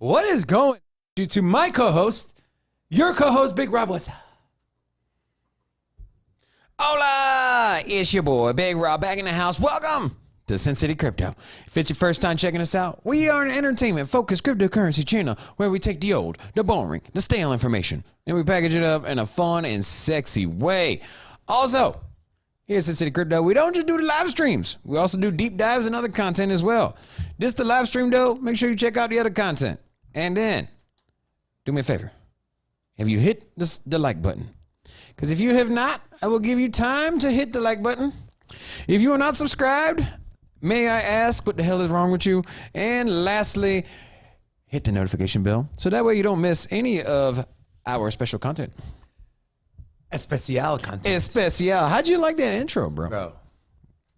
What is going to my co-host, your co-host, Big Rob? What's up? Hola, it's your boy, Big Rob, back in the house. Welcome to Sin City Crypto. If it's your first time checking us out, we are an entertainment-focused cryptocurrency channel where we take the old, the boring, the stale information, and we package it up in a fun and sexy way. Also, here at Sin City Crypto, we don't just do the live streams. We also do deep dives and other content as well. This the live stream, though. Make sure you check out the other content. And then, do me a favor. Have you hit the like button? Because if you have not, I will give you time to hit the like button. If you are not subscribed, may I ask what the hell is wrong with you? And lastly, hit the notification bell so that way you don't miss any of our special content. Especial content. Especial. How'd you like that intro, bro? Bro,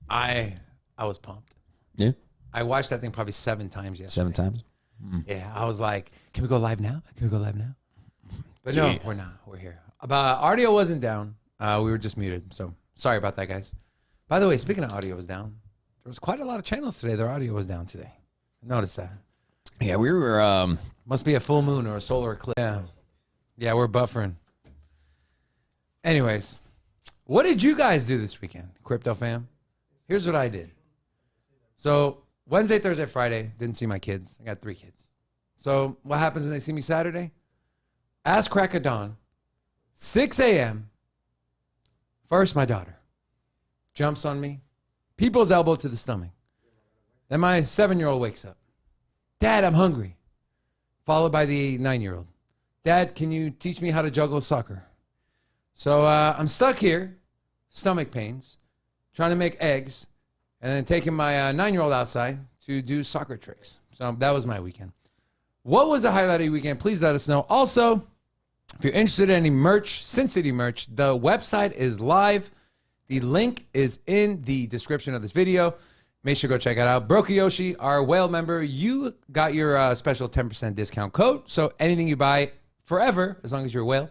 I was pumped. Yeah? I watched that thing probably 7 times yesterday. 7 times? Yeah, I was like, can we go live now? Can we go live now? But no, we're not. We're here. Audio wasn't down. We were just muted. So sorry about that, guys. By the way, speaking of audio was down, there was quite a lot of channels today. Their audio was down today. Notice that. Yeah, we were... Must be a full moon or a solar eclipse. Yeah, we're buffering. Anyways, what did you guys do this weekend, Crypto fam? Here's what I did. So Wednesday, Thursday, Friday, didn't see my kids. I got 3 kids. So what happens when they see me Saturday? Ass crack of dawn, 6 a.m. First, my daughter jumps on me, people's elbow to the stomach. Then my 7-year-old wakes up. Dad, I'm hungry. Followed by the 9-year-old. Dad, can you teach me how to juggle soccer? So I'm stuck here, stomach pains, trying to make eggs, and then taking my 9-year-old outside to do soccer tricks. So that was my weekend. What was the highlight of your weekend? Please let us know. Also, if you're interested in any merch, Sin City merch, the website is live. The link is in the description of this video. Make sure to go check it out. Brokiyoshi, our whale member, you got your special 10% discount code. So anything you buy forever, as long as you're a whale,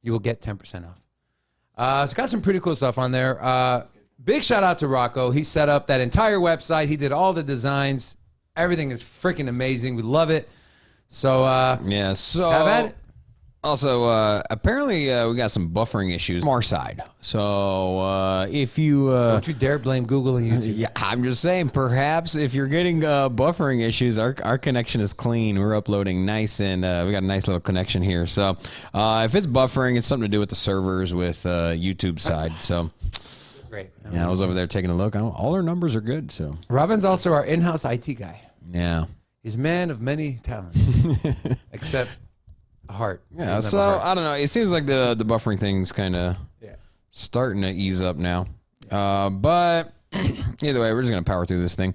you will get 10% off. So got some pretty cool stuff on there. Big shout out to Rocco. He set up that entire website. He did all the designs. Everything is freaking amazing. We love it. So yeah, so have at it. Also, apparently we got some buffering issues from our side. So if you... don't you dare blame Google and YouTube. Yeah, I'm just saying, perhaps if you're getting buffering issues, our connection is clean. We're uploading nice, and we got a nice little connection here. So if it's buffering, it's something to do with the servers with YouTube side. So Great. yeah, I was over there taking a look. All our numbers are good. So Robin's also our in-house IT guy. yeah. He's a man of many talents, except a heart. Yeah, so I don't know. It seems like the buffering thing's kind of starting to ease up now. But either way, we're just going to power through this thing.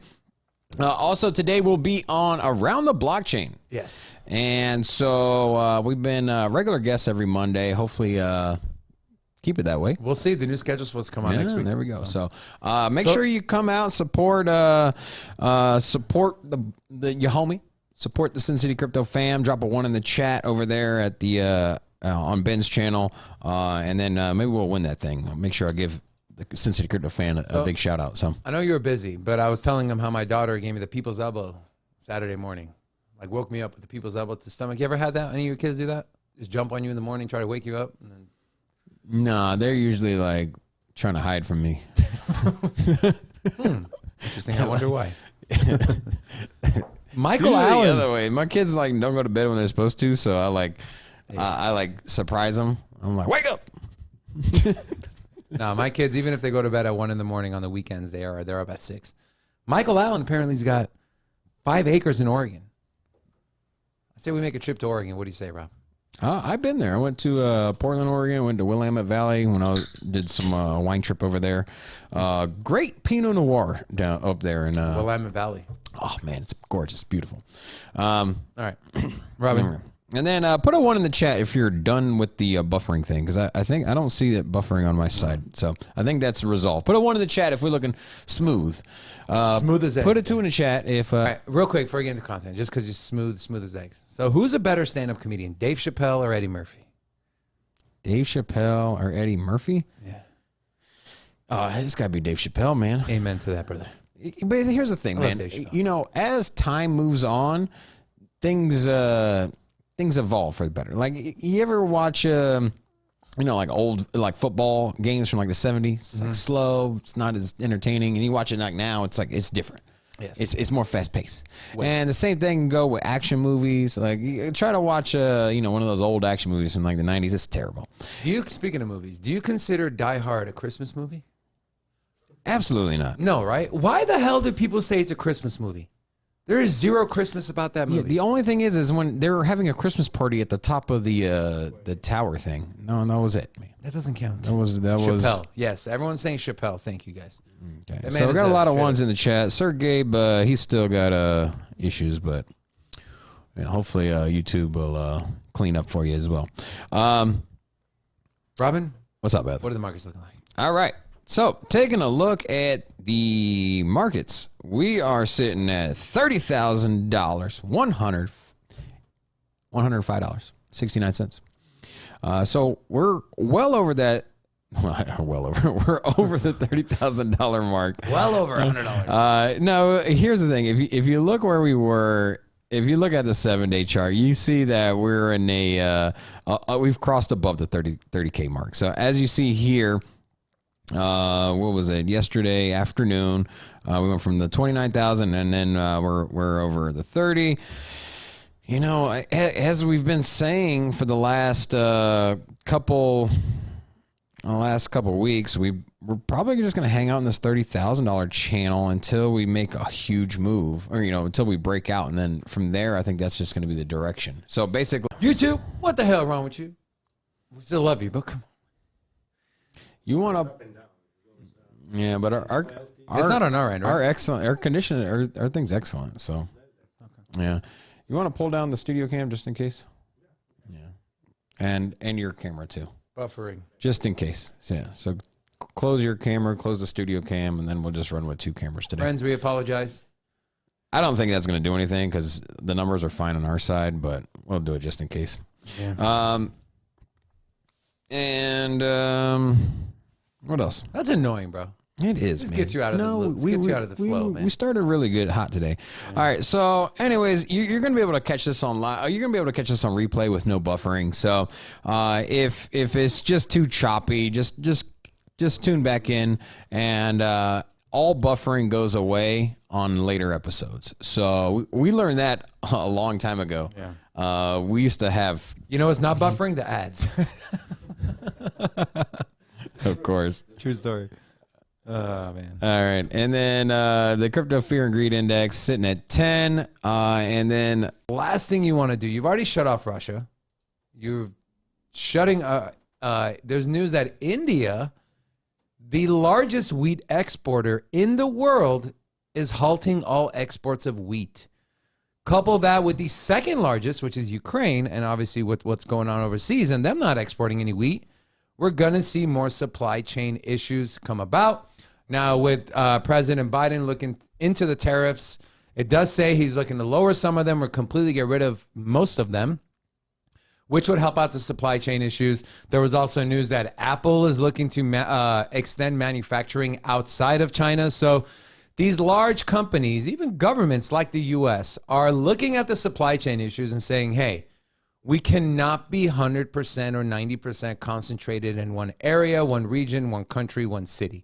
Also, today we'll be on Around the Blockchain. Yes. And so we've been regular guests every Monday. Hopefully keep it that way. We'll see. The new schedule's supposed to come out next week. There we go. So make sure you come out, support support your homie. Support the Sin City Crypto fam. Drop a 1 in the chat over there at the on Ben's channel, and then maybe we'll win that thing. I'll make sure I give the Sin City Crypto fan a big shout out. So I know you were busy, but I was telling him how my daughter gave me the people's elbow Saturday morning. Like woke me up with the people's elbow to the stomach. You ever had that? Any of your kids do that? Just jump on you in the morning, try to wake you up, and then... nah, they're usually like trying to hide from me. Interesting. I wonder why. Michael Usually Allen. the other way. My kids like don't go to bed when they're supposed to, so I like surprise them. I'm like, wake up. No, my kids, even if they go to bed at 1 in the morning on the weekends, they're up at 6. Michael Allen apparently has got 5 acres in Oregon. I say we make a trip to Oregon. What do you say, Rob? I've been there. I went to Portland, Oregon. Went to Willamette Valley when I did some wine trip over there. Great Pinot Noir down up there in Willamette Valley. Oh man, it's gorgeous, beautiful. All right, Robin. And then put a 1 in the chat if you're done with the buffering thing, because I think I don't see it buffering on my side. So I think that's resolved. Put a 1 in the chat if we're looking smooth. Smooth as eggs. Put a 2 in the chat if... All right, real quick before we get into content, just because you're smooth as eggs. So who's a better stand-up comedian, Dave Chappelle or Eddie Murphy? Dave Chappelle or Eddie Murphy? Yeah. Oh, it's got to be Dave Chappelle, man. Amen to that, brother. But here's the thing, man. You know, as time moves on, things evolve for the better. Like, you ever watch like old football games from like the 70s? It's like slow, it's not as entertaining, and you watch it like now, it's like it's different. Yes. It's more fast paced. And the same thing can go with action movies. Like, you try to watch one of those old action movies from like the 90s. It's terrible. Speaking of movies, do you consider Die Hard a Christmas movie? Absolutely not. No, right? Why the hell do people say it's a Christmas movie? There is zero Christmas about that movie. Yeah, the only thing is when they were having a Christmas party at the top of the tower thing. No, that was it, man. That doesn't count. That was Chappelle. Yes, everyone's saying Chappelle. Thank you, guys. Okay. So we got a lot of ones in the chat. Sir Gabe, he's still got issues, but hopefully YouTube will clean up for you as well. Robin, what's up, Beth? What are the markets looking like? All right. So, taking a look at the markets, we are sitting at $30,000, $105.69. So we're well over that. We're over the $30,000 mark. Well over $100. No, here's the thing. If you look where we were, if you look at the 7-day chart, you see that we're in we've crossed above the 30K mark. So as you see here, what was it? Yesterday afternoon, we went from the 29,000, and then we're over the 30. As we've been saying for the last couple weeks, we're probably just going to hang out in this $30,000 channel until we make a huge move, or until we break out, and then from there, I think that's just going to be the direction. So basically, YouTube, what the hell wrong with you? We still love you, but come on. You want to? Yeah, but our it's not on our end, right? Our condition, our thing's excellent. So, yeah, you want to pull down the studio cam just in case? Yeah, and your camera too. Buffering, just in case. So, yeah. So close your camera, close the studio cam, and then we'll just run with 2 cameras today. Friends, we apologize. I don't think that's going to do anything because the numbers are fine on our side, but we'll do it just in case. Yeah. What else? That's annoying, bro. It is, This man. gets you out of the flow, man. We started really good hot today. Yeah. All right, so anyways, you're going to be able to catch this online. You're going to be able to catch this on replay with no buffering. So if it's just too choppy, just tune back in, and all buffering goes away on later episodes. So we learned that a long time ago. Yeah. We used to have... it's not buffering? The ads. Of course. True story. Oh, man. All right. And then the crypto fear and greed index sitting at 10. And then last thing you want to do, you've already shut off Russia. You're shutting there's news that India, the largest wheat exporter in the world, is halting all exports of wheat. Couple that with the second largest, which is Ukraine, and obviously with what's going on overseas and them not exporting any wheat, we're going to see more supply chain issues come about. Now, with President Biden looking into the tariffs, it does say he's looking to lower some of them or completely get rid of most of them, which would help out the supply chain issues. There was also news that Apple is looking to extend manufacturing outside of China. So these large companies, even governments like the U.S., are looking at the supply chain issues and saying, hey, we cannot be 100% or 90% concentrated in one area, one region, one country, one city.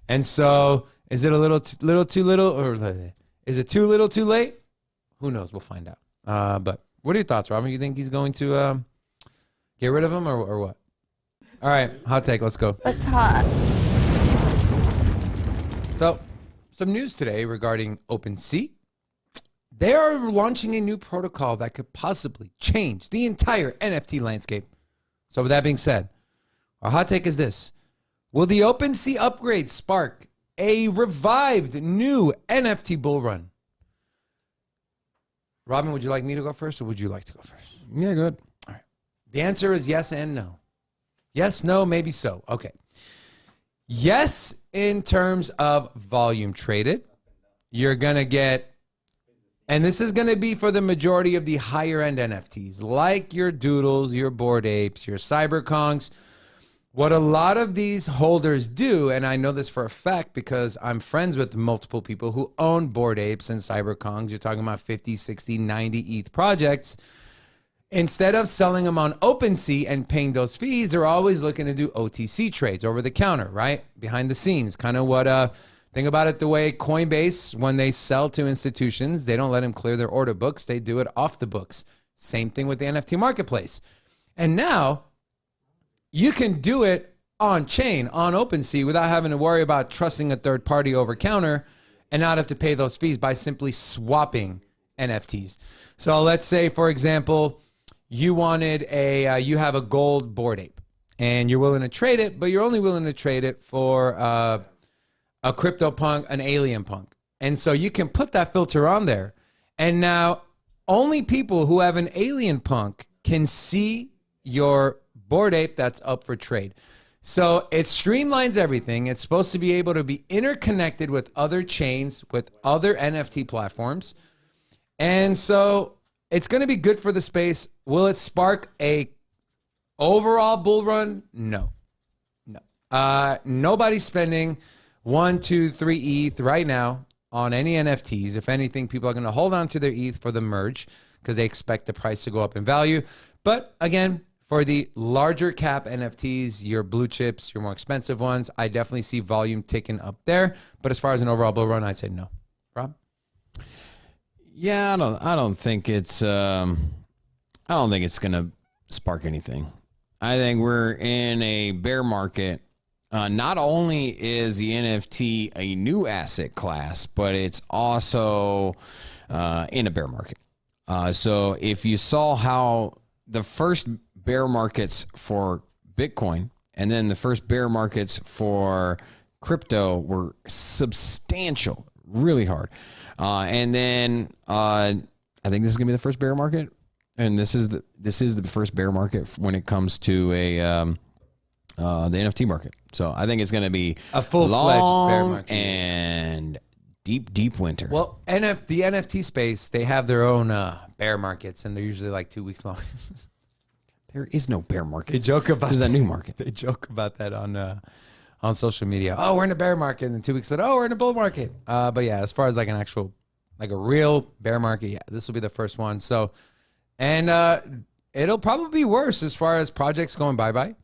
And so is it a little too little, or is it too little too late? Who knows? We'll find out. But what are your thoughts, Robin? You think he's going to get rid of him or what? All right, hot take. Let's go. It's hot. So some news today regarding OpenSea. They are launching a new protocol that could possibly change the entire NFT landscape. So with that being said, our hot take is this. Will the OpenSea upgrade spark a revived new NFT bull run? Robin, would you like me to go first or would you like to go first? Yeah, good. All right. The answer is yes and no. Yes, no, maybe so. Okay. Yes, in terms of volume traded, you're going to get, and this is going to be for the majority of the higher end NFTs, like your Doodles, your Bored Apes, your Cyberkongs. What a lot of these holders do, and I know this for a fact because I'm friends with multiple people who own Bored Apes and CyberKongs. You're talking about 50, 60, 90 ETH projects. Instead of selling them on OpenSea and paying those fees, they're always looking to do OTC trades, over the counter, right? Behind the scenes. Kind of what, think about it the way Coinbase, when they sell to institutions, they don't let them clear their order books. They do it off the books. Same thing with the NFT marketplace. And now you can do it on chain, on OpenSea, without having to worry about trusting a third party over counter and not have to pay those fees by simply swapping NFTs. So let's say, for example, you wanted you have a gold Bored Ape and you're willing to trade it, but you're only willing to trade it for a CryptoPunk, an alien punk. And so you can put that filter on there. And now only people who have an alien punk can see your Bored Ape that's up for trade. So it streamlines everything. It's supposed to be able to be interconnected with other chains, with other NFT platforms. And so it's going to be good for the space. Will it spark a overall bull run? No. Nobody's spending 1, 2, 3 ETH right now on any NFTs. If anything, people are going to hold on to their ETH for the merge because they expect the price to go up in value. But again, for the larger cap NFTs, your blue chips, your more expensive ones, I definitely see volume ticking up there. But as far as an overall bull run, I'd say no. Rob? Yeah, I don't think it's gonna spark anything. I think we're in a bear market. Not only is the NFT a new asset class, but it's also in a bear market. So if you saw how the first bear markets for Bitcoin and then the first bear markets for crypto were substantial, really hard. And then I think this is gonna be the first bear market, and this is the first bear market when it comes to the NFT market. So I think it's gonna be a full-fledged bear market and deep winter. Well, the NFT space, they have their own bear markets, and they're usually like 2 weeks long. There is no bear market. They joke about there's a new market. They joke about that on social media. Oh, we're in a bear market, and then 2 weeks later, oh, we're in a bull market. But yeah, as far as like an actual, like a real bear market, yeah, this will be the first one. So, and it'll probably be worse as far as projects going bye-bye.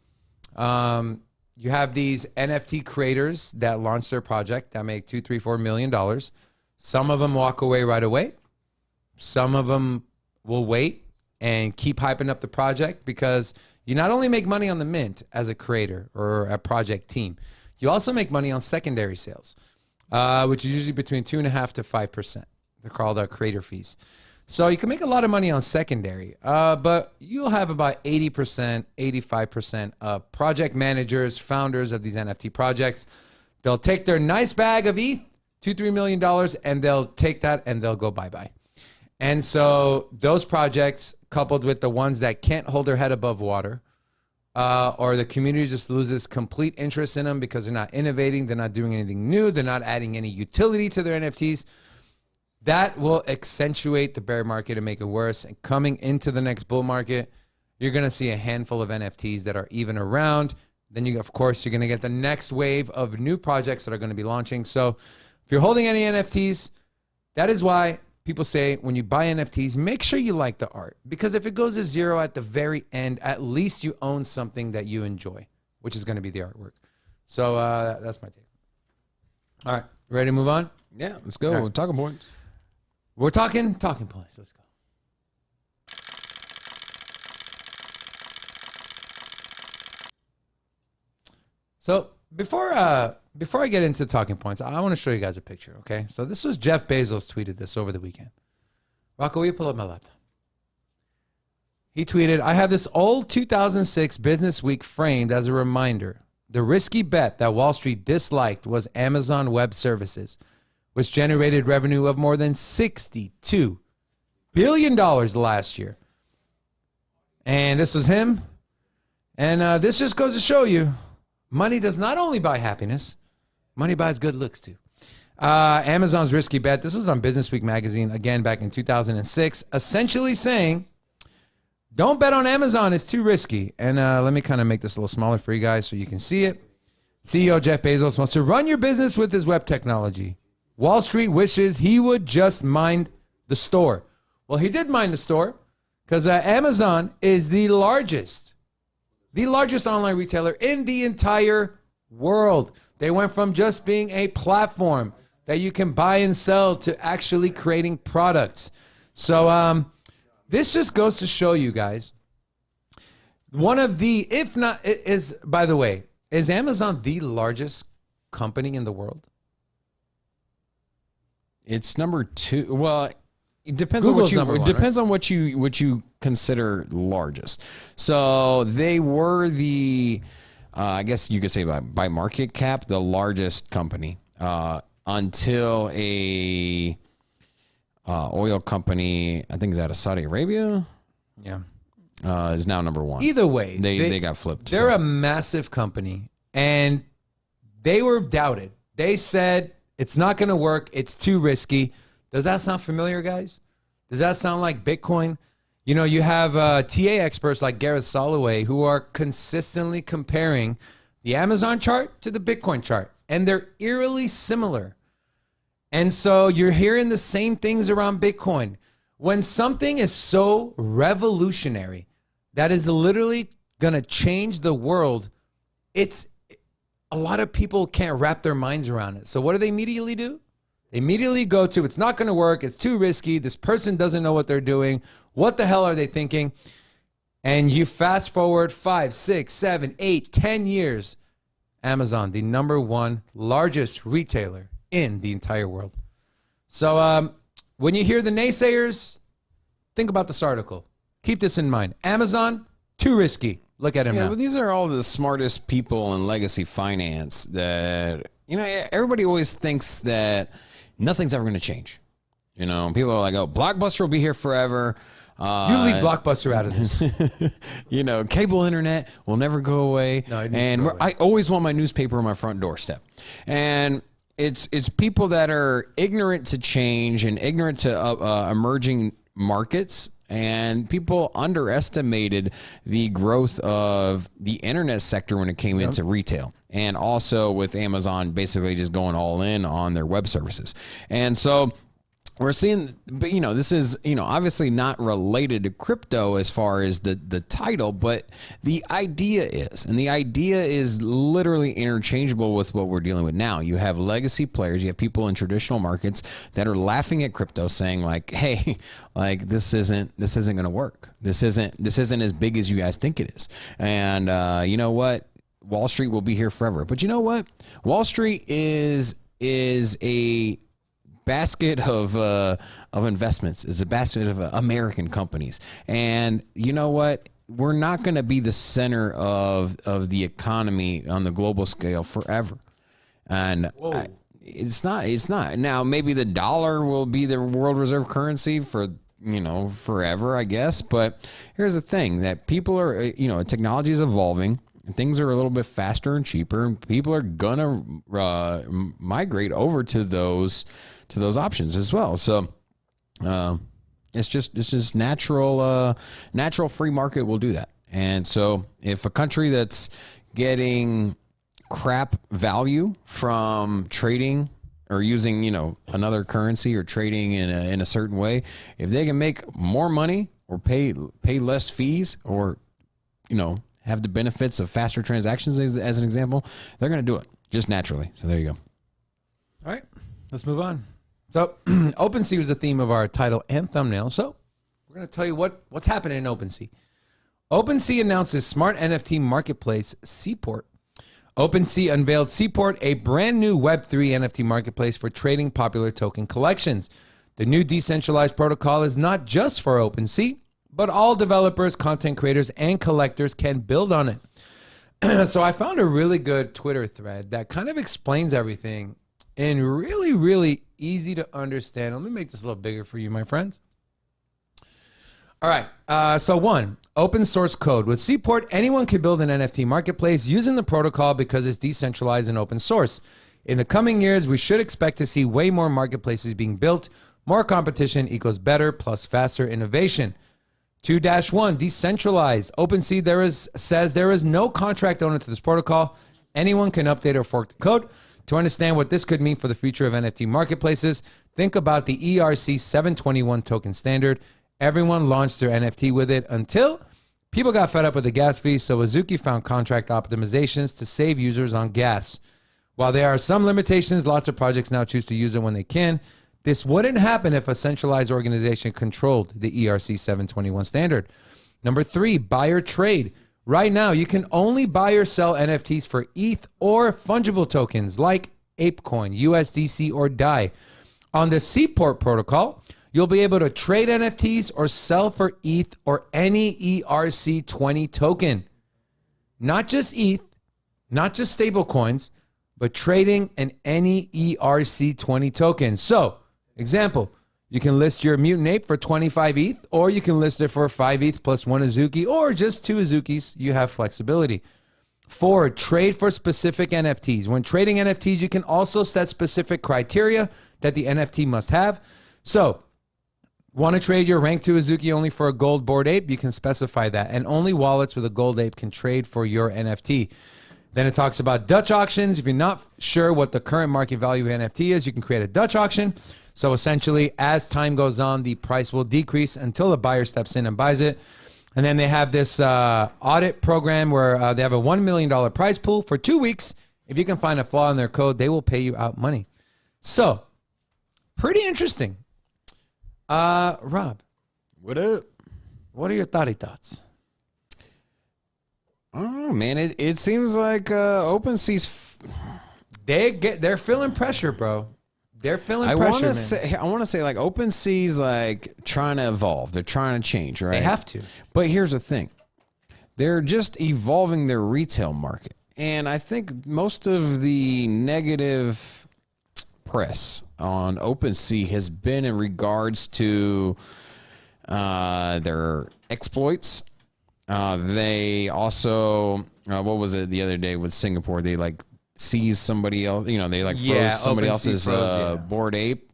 You have these NFT creators that launch their project that make $2, $3, $4 million. Some of them walk away right away. Some of them will wait and keep hyping up the project, because you not only make money on the mint as a creator or a project team, you also make money on secondary sales, which is usually between 2.5% to 5%. They're called creator fees. So you can make a lot of money on secondary, but you'll have about 80%, 85% of project managers, founders of these NFT projects. They'll take their nice bag of ETH, $2, $3 million, and they'll take that and they'll go bye-bye. And so those projects, coupled with the ones that can't hold their head above water, or the community just loses complete interest in them because they're not innovating, they're not doing anything new, they're not adding any utility to their NFTs, that will accentuate the bear market and make it worse. And coming into the next bull market, you're going to see a handful of NFTs that are even around. Then, of course, you're going to get the next wave of new projects that are going to be launching. So if you're holding any NFTs, that is why people say when you buy NFTs, make sure you like the art. Because if it goes to zero at the very end, at least you own something that you enjoy, which is going to be the artwork. So that's my take. All right. Ready to move on? Yeah, let's go. Right. Talking points. We're talking points. Let's go. So before I get into talking points, I want to show you guys a picture, okay? So this was Jeff Bezos tweeted this over the weekend. Rocco, will you pull up my laptop? He tweeted, I have this old 2006 Business Week framed as a reminder. The risky bet that Wall Street disliked was Amazon Web Services, which generated revenue of more than $62 billion last year. And this was him. And this just goes to show you, money does not only buy happiness, money buys good looks too. Amazon's risky bet. This was on Business Week magazine, again, back in 2006, essentially saying Don't bet on Amazon. It's too risky. And let me kind of make this a little smaller for you guys so you can see it. CEO Jeff Bezos wants to run your business with his web technology. Wall Street wishes he would just mind the store. Well, he did mind the store because Amazon is the largest online retailer in the entire world. They went from just being a platform that you can buy and sell to actually creating products. So this just goes to show you guys, one of the, if not, is, by the way, is Amazon the largest company in the world? It's number 2. Well, it depends Google's on what you number one, depends on what you consider largest. So they were the I guess you could say by market cap the largest company until a oil company, I think is out of Saudi Arabia. Yeah. Is now number 1. Either way, they got flipped. They're a massive company, and they were doubted. They said it's not going to work. It's too risky. Does that sound familiar, guys? Does that sound like Bitcoin? You know, you have TA experts like Gareth Soloway who are consistently comparing the Amazon chart to the Bitcoin chart, and they're eerily similar. And so you're hearing the same things around Bitcoin. When something is so revolutionary that is literally going to change the world, it's a lot of people can't wrap their minds around it. So what do they immediately do? They immediately go to, it's not going to work. It's too risky. This person doesn't know what they're doing. What the hell are they thinking? And you fast forward 5, 6, 7, 8, 10 years. Amazon, the number 1 largest retailer in the entire world. So when you hear the naysayers, think about this article. Keep this in mind. Amazon, too risky. Look at him now. But these are all the smartest people in legacy finance that, you know, everybody always thinks that nothing's ever going to change. You know, people are like, oh, Blockbuster will be here forever. You leave Blockbuster out of this. You know, cable internet will never go away. No, it needs and to go away. I always want my newspaper on my front doorstep. And it's people that are ignorant to change and ignorant to emerging markets. And people underestimated the growth of the internet sector when it came into retail. And also with Amazon basically just going all in on their web services. And so we're seeing, but you know, this is, you know, obviously not related to crypto as far as the title, but the idea is, and the idea is literally interchangeable with what we're dealing with now. You have legacy players, you have people in traditional markets that are laughing at crypto, saying like, hey, like this isn't going to work. This isn't as big as you guys think it is. And you know what? Wall Street will be here forever. But you know what? Wall Street is a basket of investments, is a basket of American companies. And you know what? We're not going to be the center of the economy on the global scale forever. And it's not. Now, maybe the dollar will be the world reserve currency for, you know, forever, I guess. But here's the thing, that people are, you know, technology is evolving. Things are a little bit faster and cheaper, and people are gonna migrate over to those options as well. So it's just natural free market will do that. And so if a country that's getting crap value from trading or using, you know, another currency or trading in a certain way, if they can make more money or pay less fees, or, you know, have the benefits of faster transactions as an example, they're going to do it just naturally. So there you go. All right, let's move on. So OpenSea was the theme of our title and thumbnail. So we're going to tell you what's happening in OpenSea. OpenSea announced its smart NFT marketplace, Seaport. OpenSea unveiled Seaport, a brand new Web3 NFT marketplace for trading popular token collections. The new decentralized protocol is not just for OpenSea, but all developers, content creators, and collectors can build on it. So I found a really good Twitter thread that kind of explains everything in really, really easy to understand. Let me make this a little bigger for you, my friends. All right. So 1, open source code. With Seaport, anyone can build an NFT marketplace using the protocol because it's decentralized and open source. In the coming years, we should expect to see way more marketplaces being built. More competition equals better plus faster innovation. 2-1, decentralized. OpenSea says there is no contract owner to this protocol. Anyone can update or fork the code. To understand what this could mean for the future of NFT marketplaces, think about the ERC 721 token standard. Everyone launched their NFT with it until people got fed up with the gas fee, so Azuki found contract optimizations to save users on gas. While there are some limitations, lots of projects now choose to use it when they can. This wouldn't happen if a centralized organization controlled the ERC 721 standard. Number 3, buyer trade. Right now, you can only buy or sell NFTs for ETH or fungible tokens like ApeCoin, USDC, or DAI. On the Seaport protocol, you'll be able to trade NFTs or sell for ETH or any ERC20 token. Not just ETH, not just stable coins, but trading in any ERC20 token. So, example, you can list your mutant ape for 25 ETH, or you can list it for 5 ETH plus 1 Azuki, or just 2 Azukis. You have flexibility. 4, trade for specific NFTs. When trading NFTs, you can also set specific criteria that the NFT must have. So, want to trade your rank 2 Azuki only for a gold Bored Ape? You can specify that. And only wallets with a gold ape can trade for your NFT. Then it talks about Dutch auctions. If you're not sure what the current market value of NFT is, you can create a Dutch auction. So essentially, as time goes on, the price will decrease until a buyer steps in and buys it. And then they have this audit program where they have a $1 million prize pool for 2 weeks. If you can find a flaw in their code, they will pay you out money. So, pretty interesting. Rob. What up? What are your thoughts? Oh man, it seems like OpenSea's they're feeling pressure, bro. They're feeling pressure. I want to say like OpenSea's like trying to evolve. They're trying to change, right? They have to. But here's the thing. They're just evolving their retail market. And I think most of the negative press on OpenSea has been in regards to their exploits. They also, what was it the other day with Singapore? They like seized somebody else, they like froze somebody else's Bored Ape.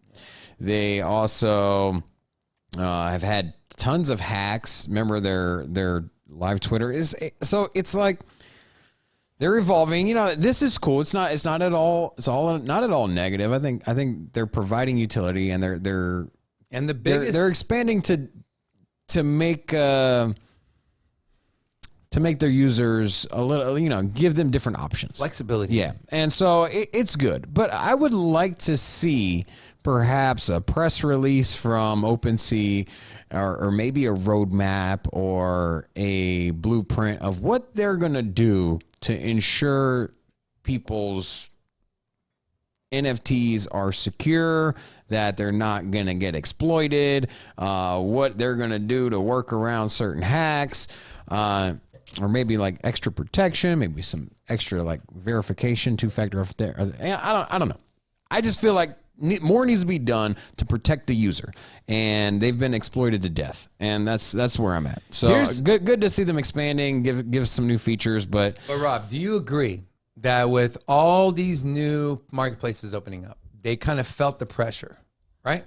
They also have had tons of hacks. Remember their live Twitter is, so it's like they're evolving. This is cool. It's not at all negative. I think they're providing utility, and they're expanding to make their users a little, give them different options. Flexibility. Yeah. And so it's good. But I would like to see perhaps a press release from OpenSea or maybe a roadmap or a blueprint of what they're going to do to ensure people's NFTs are secure, that they're not going to get exploited, what they're going to do to work around certain hacks, or maybe like extra protection, maybe some extra like verification, 2-factor there. I don't know. I just feel like more needs to be done to protect the user, and they've been exploited to death, and that's where I'm at. So good to see them expanding, give some new features, but Rob, do you agree that with all these new marketplaces opening up, they kind of felt the pressure, right?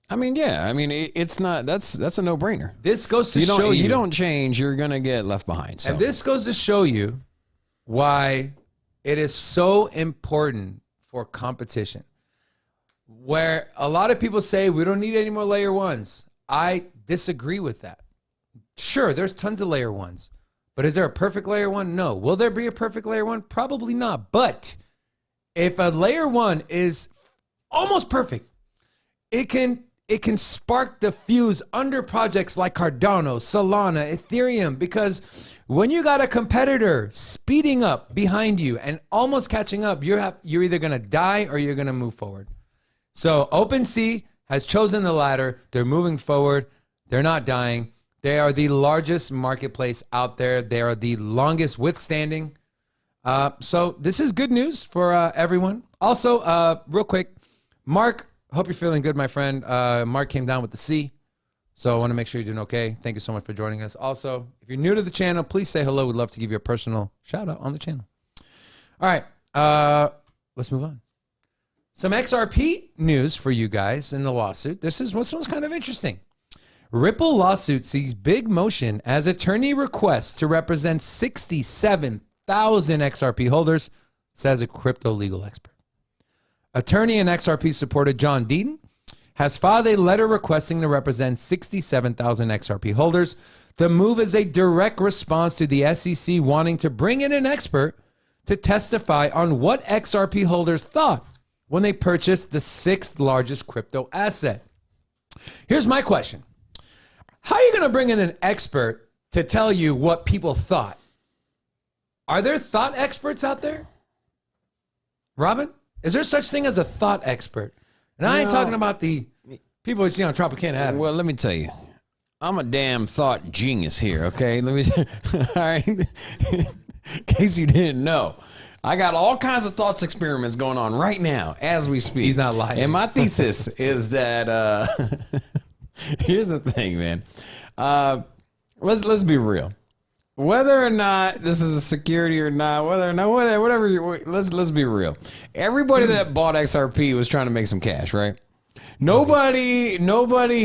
I mean, yeah. I mean, it's not. That's a no-brainer. This goes to show you don't change, you're gonna get left behind. So. And this goes to show you why it is so important for competition. Where a lot of people say we don't need any more layer ones. I disagree with that. Sure, there's tons of layer ones, but is there a perfect layer one? No. Will there be a perfect layer one? Probably not. But if a layer one is almost perfect, it can spark the fuse under projects like Cardano, Solana, Ethereum, because when you got a competitor speeding up behind you and almost catching up, you're either going to die or you're going to move forward. So OpenSea has chosen the latter. They're moving forward. They're not dying. They are the largest marketplace out there. They are the longest withstanding. So this is good news for everyone. Also, real quick, Mark, hope you're feeling good, my friend. Mark came down with the C, so I want to make sure you're doing okay. Thank you so much for joining us. Also, if you're new to the channel, please say hello. We'd love to give you a personal shout out on the channel. All right, let's move on. Some XRP news for you guys in the lawsuit. This one's kind of interesting. Ripple lawsuit sees big motion as attorney requests to represent 67,000 XRP holders, says a crypto legal expert. Attorney and XRP supporter John Deaton has filed a letter requesting to represent 67,000 XRP holders. The move is a direct response to the SEC wanting to bring in an expert to testify on what XRP holders thought when they purchased the 6th largest crypto asset. Here's my question. How are you going to bring in an expert to tell you what people thought? Are there thought experts out there? Robin, is there such thing as a thought expert? And I ain't talking about the people we see on Tropicana Avenue. Well, let me tell you, I'm a damn thought genius here, okay? Let me, all right? In case you didn't know, I got all kinds of thoughts experiments going on right now as we speak. He's not lying. And my thesis is that, here's the thing, man. Let's be real. Whether or not this is a security or not, whether or not, whatever, let's be real. Everybody that bought XRP was trying to make some cash, right? Nobody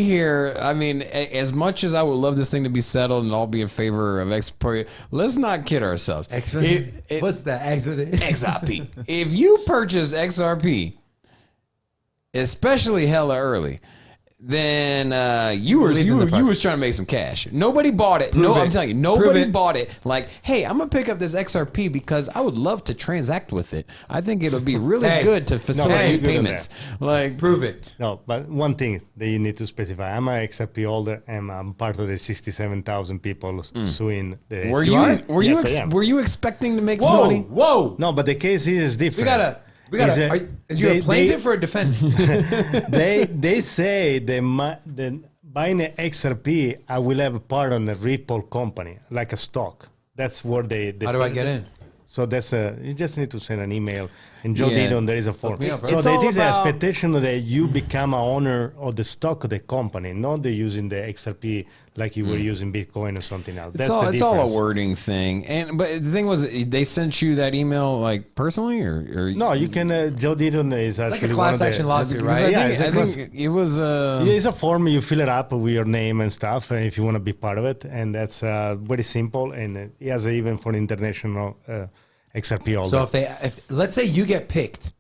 here. I mean, as much as I would love this thing to be settled and all be in favor of export, let's not kid ourselves. What's that? XRP. If you purchase XRP, especially hella early, then you was trying to make some cash. Nobody bought it. I'm telling you, nobody bought it. Like, hey, I'm gonna pick up this XRP because I would love to transact with it. I think it'll be really good to facilitate payments. Like, prove it. No, but one thing that you need to specify: I'm an XRP holder, and I'm part of the 67,000 people suing the. Were you expecting to make some money? Whoa! No, but the case is different. Is you a plaintiff or a defendant? they say the buying an XRP, I will have a part on the Ripple company, like a stock. That's where they How do I get in? So that's you just need to send an email. And Joe Didon, there is a form. Up, so there is an expectation that you become an owner of the stock of the company, not the using the XRP like you were using Bitcoin or something else. It's all a wording thing. But the thing was, they sent you that email like personally, or no? You can. Joe Didon is actually like a class action lawsuit, right? I think it was. It's a form. You fill it up with your name and stuff, if you want to be part of it, and that's very simple. And it has even for international XRP holder. So if let's say you get picked,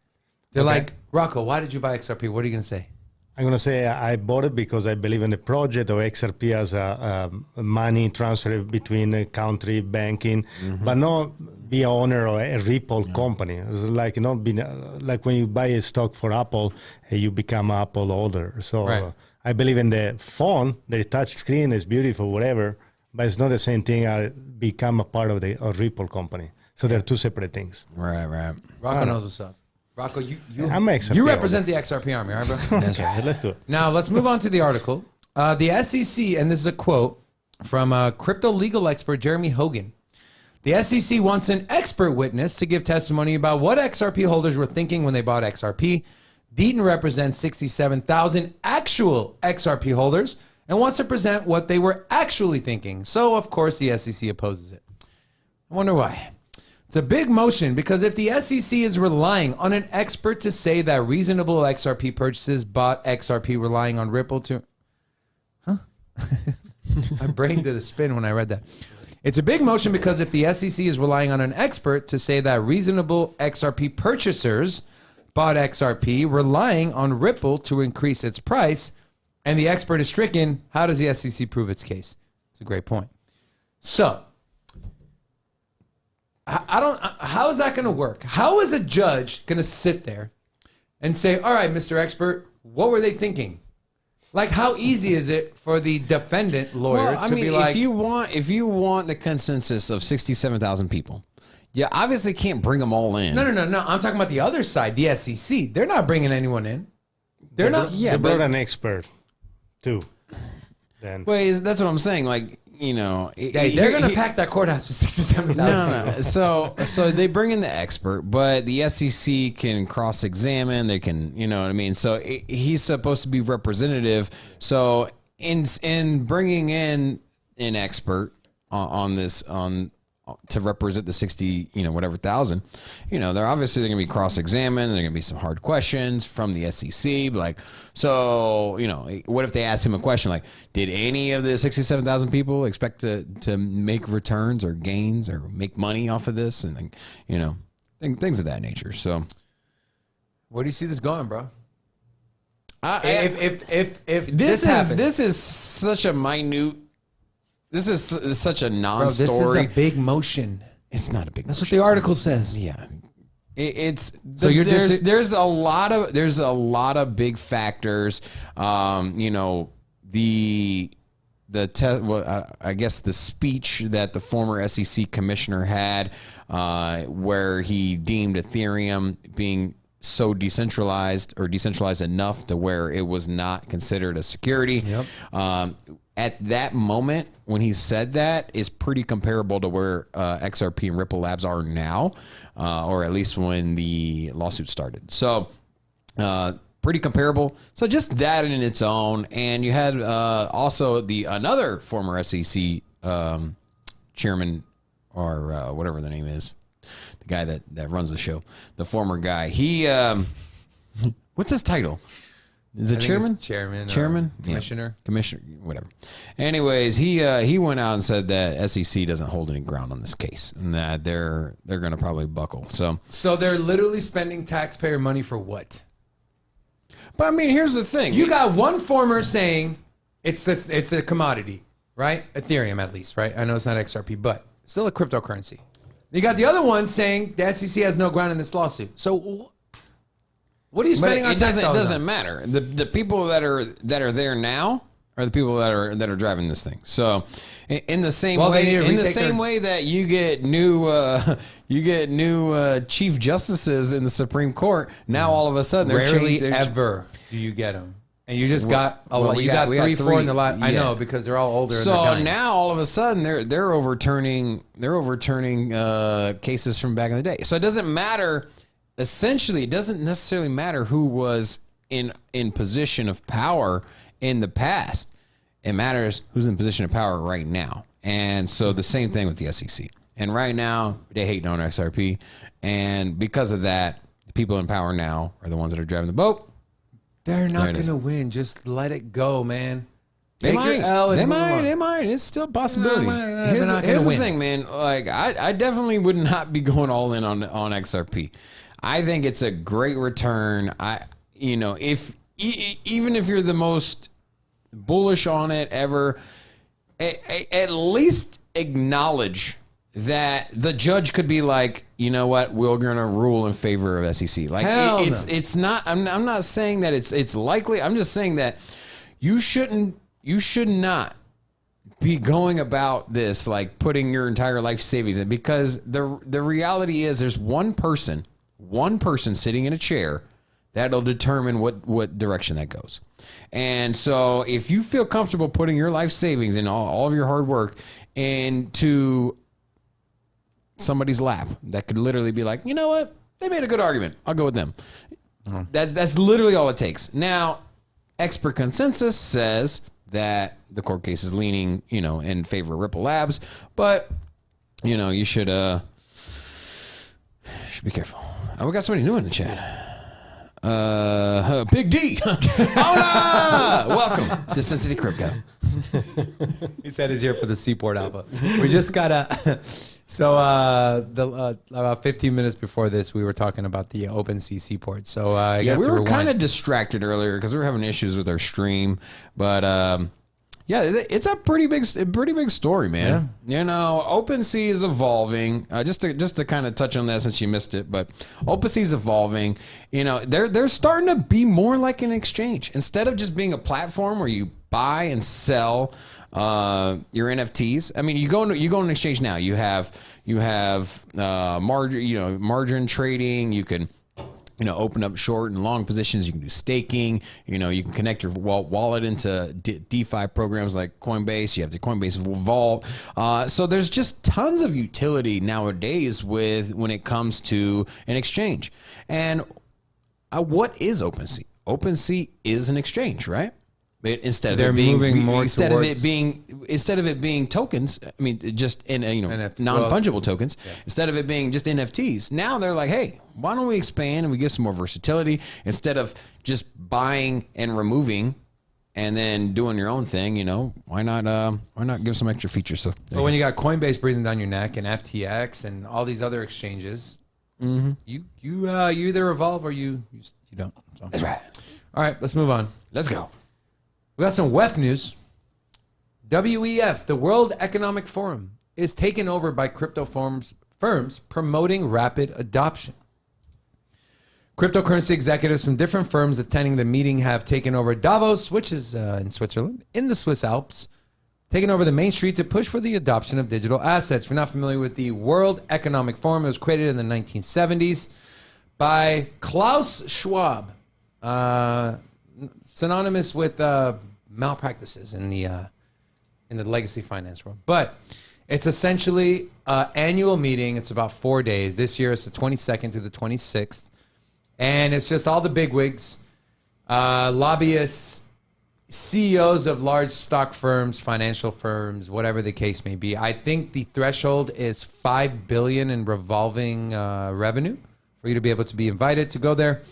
they're like, Rocco, why did you buy XRP? What are you gonna say? I'm going to say I bought it because I believe in the project of XRP as a money transfer between a country banking, but not be an owner of a Ripple company. It's like not being like when you buy a stock for Apple, you become an Apple holder. So I believe in the phone, the touch screen is beautiful, whatever, but it's not the same thing. I become a part of the Ripple company. So they're two separate things. Right. Rocco knows what's up. Rocco, you represent the XRP army, all right, bro? That's right. Let's do it. Now, let's move on to the article. The SEC, and this is a quote from crypto legal expert Jeremy Hogan. The SEC wants an expert witness to give testimony about what XRP holders were thinking when they bought XRP. Deaton represents 67,000 actual XRP holders and wants to present what they were actually thinking. So, of course, the SEC opposes it. I wonder why. It's a big motion because if the SEC is relying on an expert to say that reasonable XRP purchases bought XRP relying on Ripple to... My brain did a spin when I read that. It's a big motion because if the SEC is relying on an expert to say that reasonable XRP purchasers bought XRP relying on Ripple to increase its price, and the expert is stricken, how does the SEC prove its case? It's a great point. So... how is that going to work? How is a judge going to sit there and say, all right, Mr. Expert, what were they thinking? Like, how easy is it for the defendant lawyer to be like... if you want the consensus of 67,000 people, you obviously can't bring them all in. No. I'm talking about the other side, the SEC. They're not bringing anyone in. They're not... Yeah, they brought an expert, too. Then. Well, that's what I'm saying. Like, you know, they're going to pack that courthouse with 67,000. No. So they bring in the expert, but the SEC can cross-examine. They can, you know what I mean. So he's supposed to be representative. So in bringing in an expert on to represent the 60, whatever thousand, they're obviously going to be cross-examined. There are going to be some hard questions from the SEC. Like, so, what if they ask him a question like, did any of the 67,000 people expect to make returns or gains or make money off of this? And, things of that nature. So where do you see this going, bro? If this is such a minute, this is such a non-story. Bro, this is a big motion. It's not a big. That's what the article says. Yeah, it's so you're there's a lot of big factors. I guess the speech that the former SEC commissioner had, where he deemed Ethereum being so decentralized or decentralized enough to where it was not considered a security. Yep. At that moment, when he said that, is pretty comparable to where XRP and Ripple Labs are now, or at least when the lawsuit started. So, pretty comparable. So just that in its own. And you had also another former SEC chairman, or whatever the name is, the guy that runs the show, the former guy. He, what's his title? Is it chairman? Chairman? Commissioner? Yeah. Commissioner, whatever. Anyways, he went out and said that SEC doesn't hold any ground on this case, and that they're going to probably buckle. So they're literally spending taxpayer money for what? But I mean, here's the thing. You got one former saying it's a commodity, right? Ethereum, at least, right? I know it's not XRP, but still a cryptocurrency. You got the other one saying the SEC has no ground in this lawsuit. So what are you spending on tax dollars? It doesn't matter. The people that are there now are the people that are driving this thing. So in the same way that you get new chief justices in the Supreme Court, now all of a sudden rarely ever do you get them. And you just got a lot. You got 3, 4 in the lot. Yeah. I know, because they're all older. So and now all of a sudden they're overturning cases from back in the day. So it doesn't matter. Essentially, it doesn't necessarily matter who was in position of power in the past. It matters who's in position of power right now. And so the same thing with the SEC. And right now, they hate on XRP. And because of that, the people in power now are the ones that are driving the boat. They're not going to win. Just let it go, man. They might. It's still a possibility. Here's the thing, man. Like, I definitely would not be going all in on XRP. I think it's a great return. Even if you're the most bullish on it ever, at least acknowledge that the judge could be like, you know what, we're gonna rule in favor of SEC. Like, it's not. I'm not saying that it's likely. I'm just saying that you should not be going about this like putting your entire life savings in, because the reality is there's one person sitting in a chair that'll determine what direction that goes. And so if you feel comfortable putting your life savings and all of your hard work into somebody's lap, that could literally be like, you know what, they made a good argument, I'll go with them. That's literally all it takes. Now, expert consensus says that the court case is leaning, in favor of Ripple Labs, but you should be careful. We got somebody new in the chat. Big D. Hola! Welcome to Sin City Crypto. He said he's here for the Seaport Alpha. We just got about 15 minutes before this, we were talking about the OpenSea Seaport. So we were kind of distracted earlier because we were having issues with our stream, but it's a pretty big story, man. Yeah. OpenSea is evolving. Just to kind of touch on that since you missed it, but OpenSea is evolving. They're starting to be more like an exchange instead of just being a platform where you buy and sell your NFTs. I mean, you go to an exchange now. You have margin trading. You can open up short and long positions. You can do staking. You can connect your wallet into DeFi programs like Coinbase. You have the Coinbase Vault. So there's just tons of utility nowadays when it comes to an exchange. And what is OpenSea? OpenSea is an exchange, right? Instead of They're it being moving more instead of towards- it being tokens, I mean, just in NFT. non-fungible tokens. Instead of it being just NFTs, now they're like, hey, why don't we expand and we give some more versatility instead of just buying and removing and then doing your own thing? Why not give some extra features? So But when you got Coinbase breathing down your neck and FTX and all these other exchanges, you either evolve or you don't. So. that's right. All right, let's move on. Let's go. We got some WEF news. WEF, the World Economic Forum, is taken over by crypto firms promoting rapid adoption. Cryptocurrency executives from different firms attending the meeting have taken over Davos, which is in Switzerland, in the Swiss Alps, taken over the main street to push for the adoption of digital assets. If you're not familiar with the World Economic Forum, it was created in the 1970s by Klaus Schwab, synonymous with malpractices in the legacy finance world. But it's essentially an annual meeting. It's about 4 days. This year it's the 22nd through the 26th. And it's just all the bigwigs, lobbyists, CEOs of large stock firms, financial firms, whatever the case may be. I think the threshold is $5 billion in revolving revenue for you to be able to be invited to go there.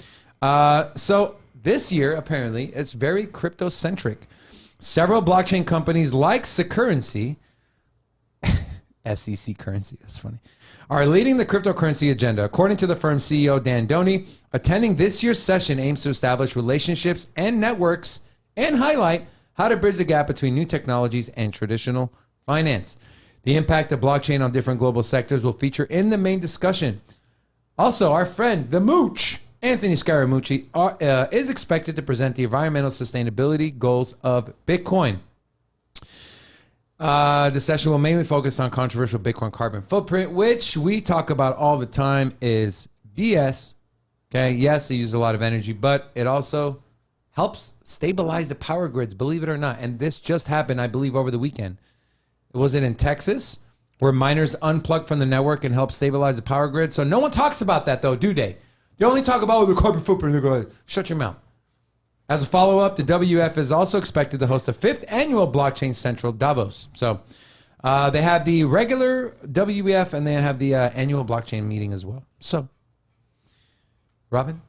So this year, apparently, it's very crypto-centric. Several blockchain companies like Securrency, SEC Currency, that's funny, are leading the cryptocurrency agenda. According to the firm's CEO, Dan Doney, attending this year's session aims to establish relationships and networks and highlight how to bridge the gap between new technologies and traditional finance. The impact of blockchain on different global sectors will feature in the main discussion. Also, our friend, the Mooch, Anthony Scaramucci, is expected to present the environmental sustainability goals of Bitcoin. The session will mainly focus on controversial Bitcoin carbon footprint, which we talk about all the time is BS. Okay, yes, it uses a lot of energy, but it also helps stabilize the power grids, believe it or not. And this just happened, I believe, over the weekend. Was it in Texas where miners unplugged from the network and helped stabilize the power grid? So no one talks about that, though, do they? They only talk about the carbon footprint. They're going, shut your mouth. As a follow-up, the WF is also expected to host a 5th annual Blockchain Central Davos. So they have the regular WF and they have the annual blockchain meeting as well. So, Robin,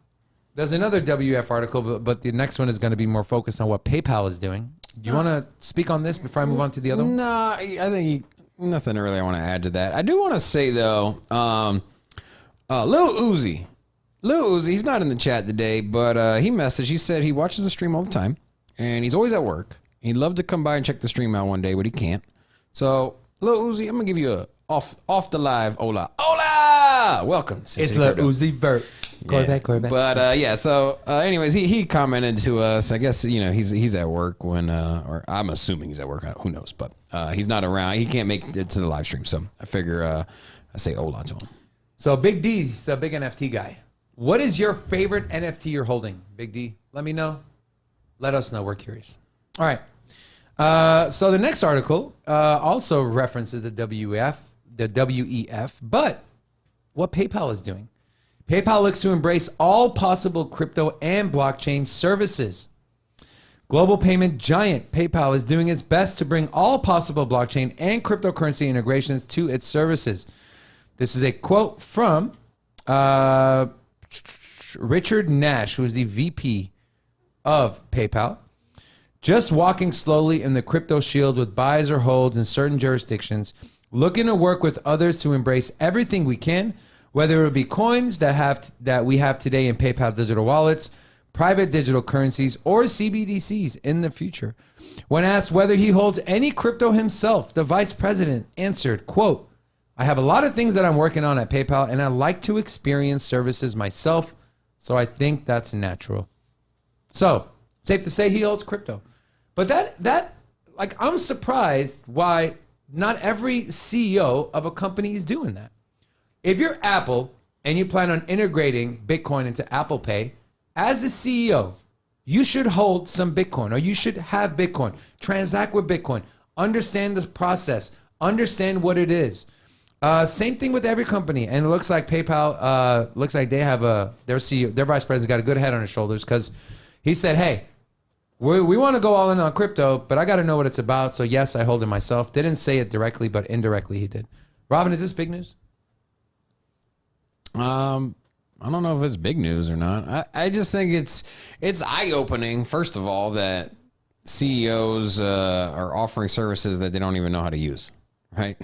there's another WF article, but the next one is going to be more focused on what PayPal is doing. Do you want to speak on this before I move on to the other one? Nah, I think nothing really I want to add to that. I do want to say, though, Lil Uzi, he's not in the chat today, but he messaged. He said he watches the stream all the time, and he's always at work. He'd love to come by and check the stream out one day, but he can't. So, Lil Uzi, I'm going to give you a off the live hola. Hola! Welcome. It's Lil Uzi Vert. Corvette. But yeah, so anyways, he commented to us. I guess, he's at work when, or I'm assuming he's at work. Who knows? But he's not around. He can't make it to the live stream. So I figure I say hola to him. So Big D's a big NFT guy. What is your favorite NFT you're holding, Big D? Let me know. Let us know. We're curious. All right. So the next article also references the WEF, but what PayPal is doing. PayPal looks to embrace all possible crypto and blockchain services. Global payment giant PayPal is doing its best to bring all possible blockchain and cryptocurrency integrations to its services. This is a quote from Richard Nash, who is the VP of PayPal. Just walking slowly in the crypto shield with buys or holds in certain jurisdictions, looking to work with others to embrace everything we can, whether it be coins that we have today in PayPal digital wallets, private digital currencies, or CBDCs in the future. When asked whether he holds any crypto himself, the vice president answered, quote, I have a lot of things that I'm working on at PayPal, and I like to experience services myself, so I think that's natural. So, safe to say he holds crypto. But that I'm surprised why not every CEO of a company is doing that. If you're Apple and you plan on integrating Bitcoin into Apple Pay, as a CEO, you should hold some Bitcoin, or you should have Bitcoin, transact with Bitcoin, understand the process, understand what it is. Same thing with every company. And it looks like PayPal, looks like they have their CEO, their vice president got a good head on his shoulders, because he said, hey, We want to go all in on crypto, but I got to know what it's about. So yes, I hold it myself. Didn't say it directly, but indirectly he did. Robin, is this big news? I don't know if it's big news or not. I just think it's eye-opening, first of all, that CEOs are offering services that they don't even know how to use, right?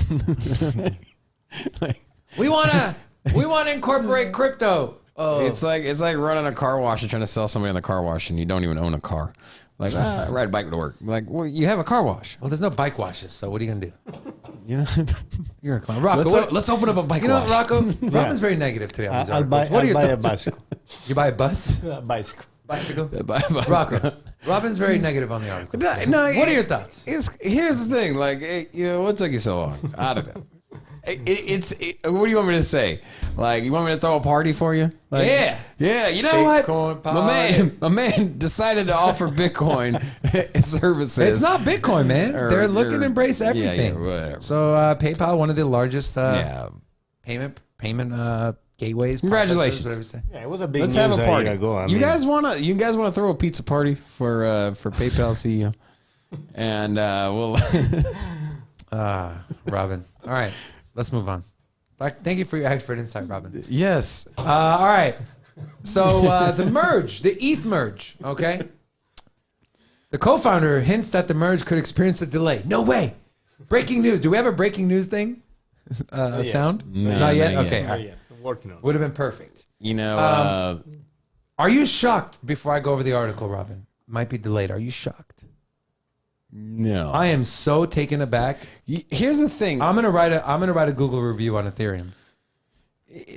We want to incorporate crypto. Oh. It's like running a car wash and trying to sell somebody on the car wash and you don't even own a car. Like, I ride a bike to work. Like, well, you have a car wash. Well, there's no bike washes, so what are you gonna do? You know, You're a clown. Rocco, let's open up a bike you know wash. what, Rocco? Robin's very negative today on these articles. What are your thoughts? A bicycle. You buy a bus? Bicycle. Bicycle? Bicycle. Rocco. Robin's very negative on the article. No, what are your thoughts? Here's the thing. Like, what took you so long? I don't know. What do you want me to say? Like, you want me to throw a party for you? Like, yeah. You know Bitcoin what? My man decided to offer Bitcoin services. It's not Bitcoin, man. They're looking to embrace everything. Yeah, whatever. So PayPal, one of the largest payment gateways. Congratulations. Whatever you say. Yeah, it was a big Let's news have a party. year ago. You guys wanna throw a pizza party for PayPal CEO, and we'll. Robin. All right. Let's move on. Thank you for your expert insight, Robin. Yes. All right. So the merge, the ETH merge, okay? The co-founder hints that the merge could experience a delay. No way. Breaking news. Do we have a breaking news thing? Sound? No, not yet? not yet. Okay. Oh, All right. yeah, I'm working on it. Would have been perfect. You know. Are you shocked, before I go over the article, Robin? Might be delayed. Are you shocked? No. I am so taken aback. Here's the thing. I'm gonna write a Google review on Ethereum.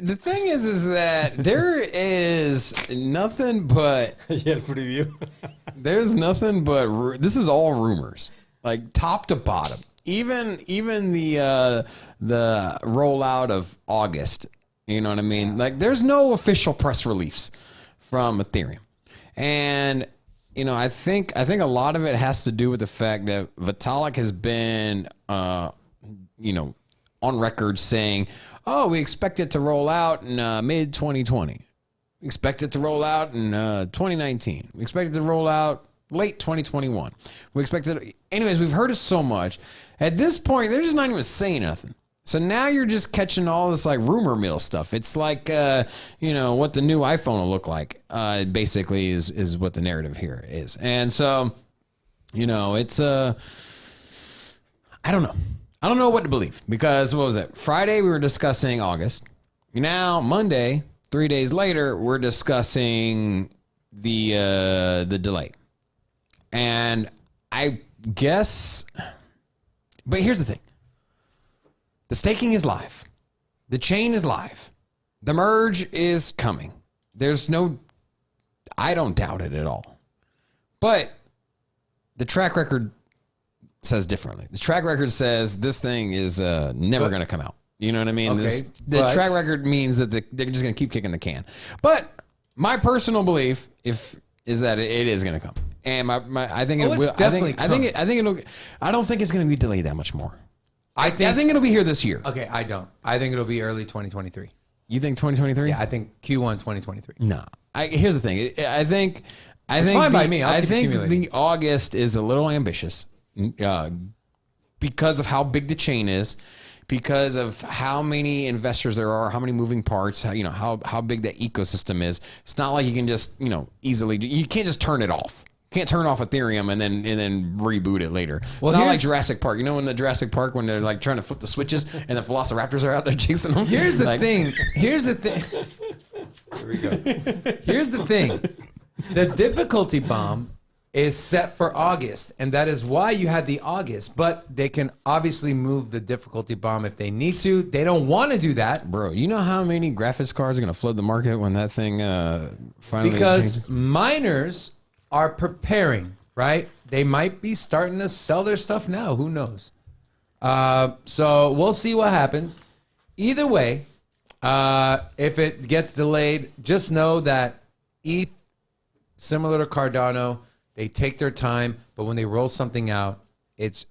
The thing is that there is nothing but preview. there's nothing but this is all rumors, like top to bottom. Even the rollout of August. You know what I mean? Like, there's no official press release from Ethereum, and I think a lot of it has to do with the fact that Vitalik has been, on record saying, "Oh, we expect it to roll out in mid 2020. We expect it to roll out in 2019. We expect it to roll out late 2021. We expect it." Anyways, we've heard it so much. At this point, they're just not even saying nothing. So now you're just catching all this like rumor mill stuff. It's like, what the new iPhone will look like, basically is what the narrative here is. And so, it's, I don't know. I don't know what to believe, because what was it? Friday, we were discussing August. Now Monday, 3 days later, we're discussing the delay. And I guess, but here's the thing. The staking is live. The chain is live. The merge is coming. I don't doubt it at all. But the track record says differently. The track record says this thing is never going to come out. You know what I mean? Okay, The track record means that they're just going to keep kicking the can. But my personal belief is that it is going to come. And I think it will. I think it'll. I don't think it's going to be delayed that much more. I think it'll be here this year. Okay, I don't. I think it'll be early 2023. You think 2023? Yeah, I think Q1 2023. No. Here's the thing. I think fine by me. I think the August is a little ambitious because of how big the chain is, because of how many investors there are, how many moving parts, how big that ecosystem is. It's not like you can just, easily you can't just turn it off. Can't turn off Ethereum and then reboot it later. It's not like Jurassic Park. You know, in the Jurassic Park when they're like trying to flip the switches and the velociraptors are out there chasing them? Here's the thing. Here we go. Here's the thing. The difficulty bomb is set for August, and that is why you had the August. But they can obviously move the difficulty bomb if they need to. They don't want to do that. Bro, you know how many graphics cards are going to flood the market when that thing finally Because changes? miners are preparing, right? They might be starting to sell their stuff now. Who knows? So we'll see what happens. Either way, if it gets delayed, just know that ETH, similar to Cardano, they take their time, but when they roll something out, it's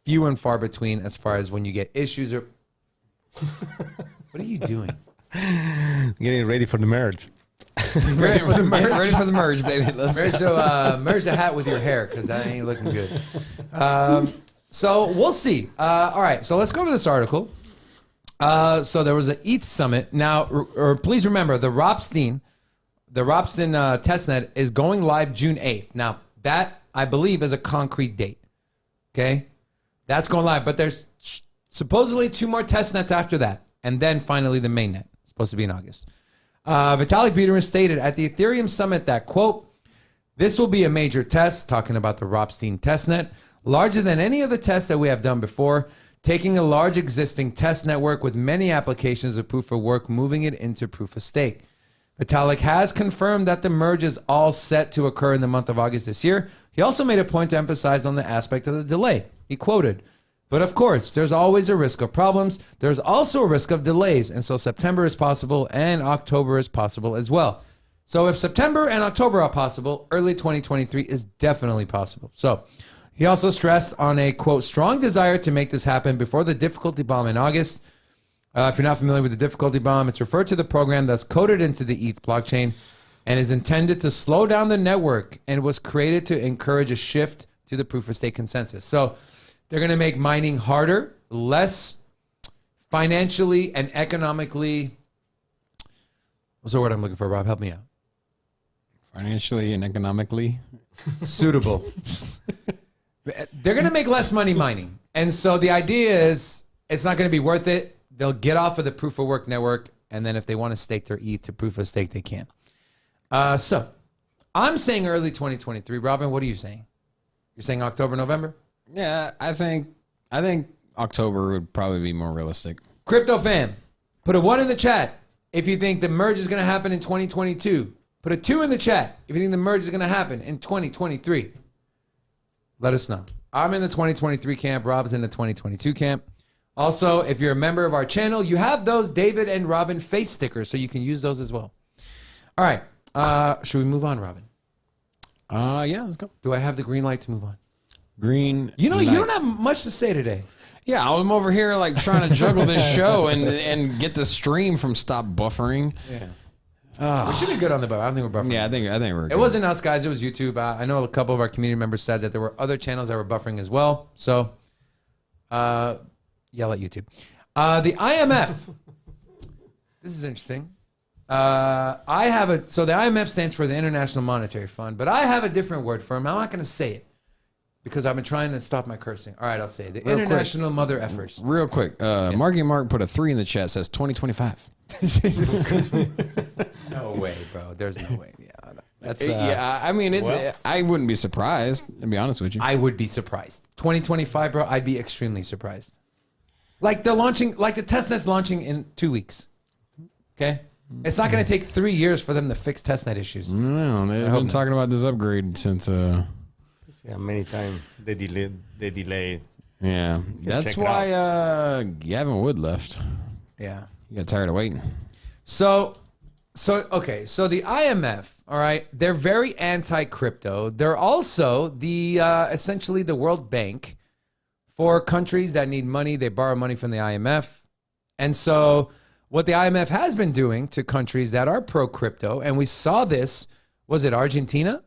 few and far between as far as when you get issues or... What are you doing? Getting ready for the merge. Ready for the merge. Ready for the merge, baby. Let's go. Merge the hat with your hair because that ain't looking good. So we'll see. All right, so let's go over this article. So there was an ETH summit. Now, please remember, the Ropsten testnet is going live June 8th. Now, that, I believe, is a concrete date. Okay? That's going live. But there's supposedly 2 more testnets after that. And then finally the mainnet. It's supposed to be in August. Vitalik Buterin stated at the Ethereum summit that, quote, this will be a major test, talking about the Ropsten testnet, larger than any of the tests that we have done before, taking a large existing test network with many applications of proof of work, moving it into proof of stake. Vitalik has confirmed that the merge is all set to occur in the month of August this year. He also made a point to emphasize on the aspect of the delay. He quoted, but of course, there's always a risk of problems. There's also a risk of delays. And so September is possible and October is possible as well. So if September and October are possible, early 2023 is definitely possible. So he also stressed on a, quote, strong desire to make this happen before the difficulty bomb in August. If you're not familiar with the difficulty bomb, it's referred to the program that's coded into the ETH blockchain and is intended to slow down the network and was created to encourage a shift to the proof of stake consensus. So they're going to make mining harder, less financially and economically. What's the word I'm looking for, Rob? Help me out. Financially and economically suitable. They're going to make less money mining. And so the idea is it's not going to be worth it. They'll get off of the proof of work network. And then if they want to stake their ETH to proof of stake, they can. So I'm saying early 2023. Robin, what are you saying? You're saying October, November? Yeah, I think October would probably be more realistic. Crypto fam, put a 1 in the chat if you think the merge is going to happen in 2022. Put a 2 in the chat if you think the merge is going to happen in 2023. Let us know. I'm in the 2023 camp. Rob's in the 2022 camp. Also, if you're a member of our channel, you have those David and Robin face stickers, so you can use those as well. All right. Should we move on, Robin? Yeah, let's go. Do I have the green light to move on? Green. You know, you don't have much to say today. Yeah, I'm over here like trying to juggle this show and get the stream from stop buffering. Yeah. We should be good on the buffer. I don't think we're buffering. Yeah, I think we're good. It wasn't us, guys. It was YouTube. I know a couple of our community members said that there were other channels that were buffering as well. So, yell at YouTube. The IMF. This is interesting. So the IMF stands for the International Monetary Fund, but I have a different word for them. I'm not going to say it because I've been trying to stop my cursing. All right, I'll say it. The International Mother Effers. Real quick. Marky Mark put a 3 in the chat, says 2025. Jesus Christ. No way, bro. There's no way. Yeah, that's yeah. I mean, I wouldn't be surprised. To be honest with you, I would be surprised. 2025, bro. I'd be extremely surprised. Like they're launching, like the testnet's launching in 2 weeks. Okay, it's not going to take 3 years for them to fix testnet issues. No, they've been talking about this upgrade since. Yeah, many times they delay. Yeah, that's why Gavin Wood left. Yeah. You got tired of waiting. So the IMF, all right, they're very anti-crypto. They're also the essentially the World Bank for countries that need money. They borrow money from the IMF. And so what the IMF has been doing to countries that are pro-crypto, and we saw this, was it Argentina?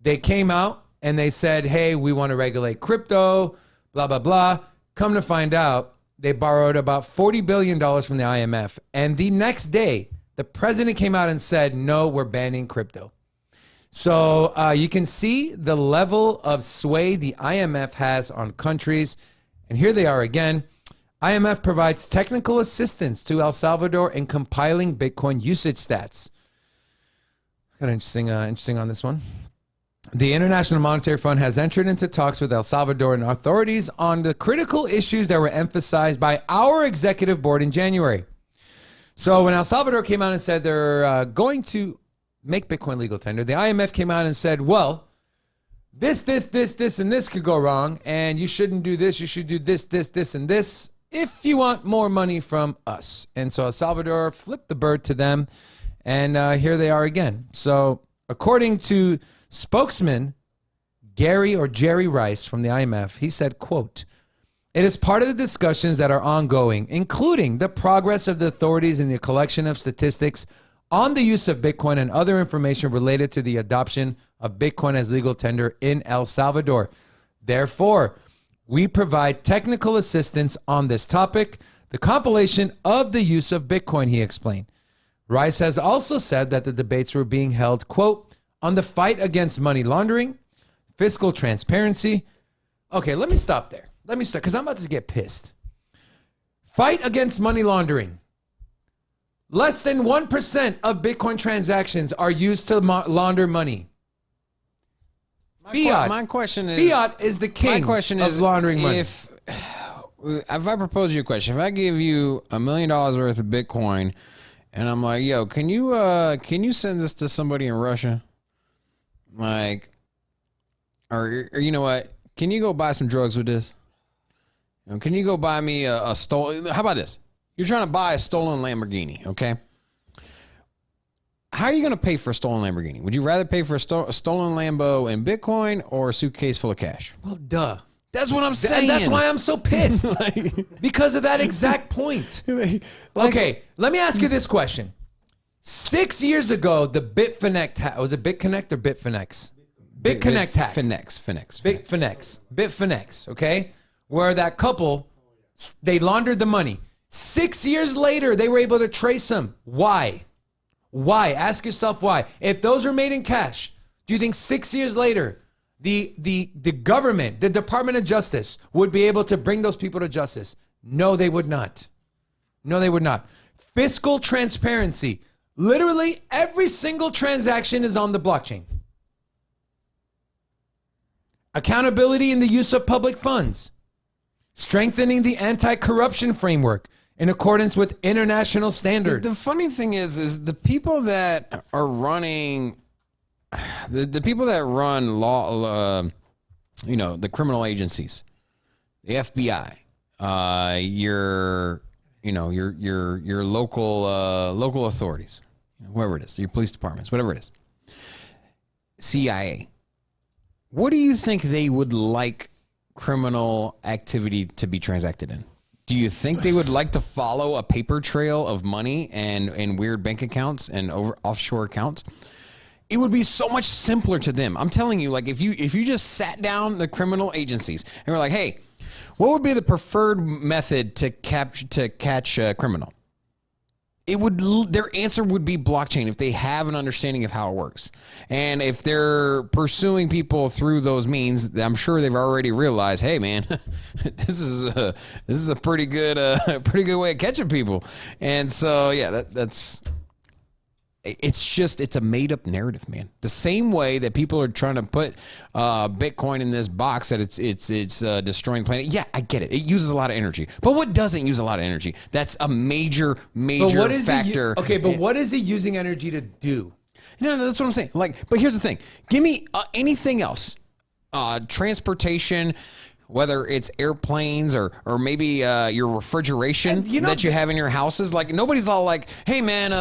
They came out and they said, hey, we want to regulate crypto, blah, blah, blah. Come to find out, they borrowed about $40 billion from the IMF. And the next day, the president came out and said, no, we're banning crypto. So you can see the level of sway the IMF has on countries. And here they are again. IMF provides technical assistance to El Salvador in compiling Bitcoin usage stats. Kind of interesting on this one. The International Monetary Fund has entered into talks with El Salvadoran authorities on the critical issues that were emphasized by our executive board in January. So when El Salvador came out and said they're going to make Bitcoin legal tender, the IMF came out and said, well, this, and this could go wrong, and you shouldn't do this. You should do this, and this if you want more money from us. And so El Salvador flipped the bird to them, and here they are again. So according to spokesman Jerry Rice from the IMF, he said, quote, it is part of the discussions that are ongoing, including the progress of the authorities in the collection of statistics on the use of Bitcoin and other information related to the adoption of Bitcoin as legal tender in El Salvador. Therefore, we provide technical assistance on this topic, the compilation of the use of Bitcoin, he explained. Rice has also said that the debates were being held, quote, on the fight against money laundering, fiscal transparency. Okay, let me stop there. Let me start, because I'm about to get pissed. Fight against money laundering. Less than 1% of Bitcoin transactions are used to launder money. My question is, fiat is the king of laundering money. If I propose you a question, if I give you $1 million worth of Bitcoin, and I'm like, yo, can you send this to somebody in Russia? Like, or you know what? Can you go buy some drugs with this? You know, can you go buy me a stolen? How about this? You're trying to buy a stolen Lamborghini, okay? How are you going to pay for a stolen Lamborghini? Would you rather pay for a stolen Lambo in Bitcoin or a suitcase full of cash? Well, duh. That's what I'm saying. And that's why I'm so pissed. Because of that exact point. Okay, let me ask you this question. 6 years ago, the Bitfinex hack, was it Bitconnect or Bitfinex? Bitconnect hack. Bitfinex, okay? Where that couple, they laundered the money. 6 years later, they were able to trace them. Why? Why? Ask yourself why. If those are made in cash, do you think 6 years later, the government, the Department of Justice would be able to bring those people to justice? No, they would not. No, they would not. Fiscal transparency. Literally every single transaction is on the blockchain. Accountability in the use of public funds. Strengthening the anti-corruption framework in accordance with international standards. The funny thing is the people that are running, the people that run law, the criminal agencies, the FBI, your local authorities, whoever it is, your police departments, whatever it is, CIA. What do you think they would like criminal activity to be transacted in? Do you think they would like to follow a paper trail of money and weird bank accounts and offshore accounts? It would be so much simpler to them. I'm telling you, like if you just sat down the criminal agencies and were like, hey, what would be the preferred method to catch a criminal? Their answer would be blockchain if they have an understanding of how it works. And if they're pursuing people through those means, I'm sure they've already realized, hey man, this is a pretty good way of catching people. And so yeah, it's a made up narrative, man. The same way that people are trying to put Bitcoin in this box that it's destroying the planet. Yeah, I get it. It uses a lot of energy. But what doesn't use a lot of energy? That's a major factor. But what is it using energy to do? No, that's what I'm saying. Like, but here's the thing. Give me anything else. Transportation, whether it's airplanes or maybe your refrigeration that you have in your houses. Like nobody's all like, hey man,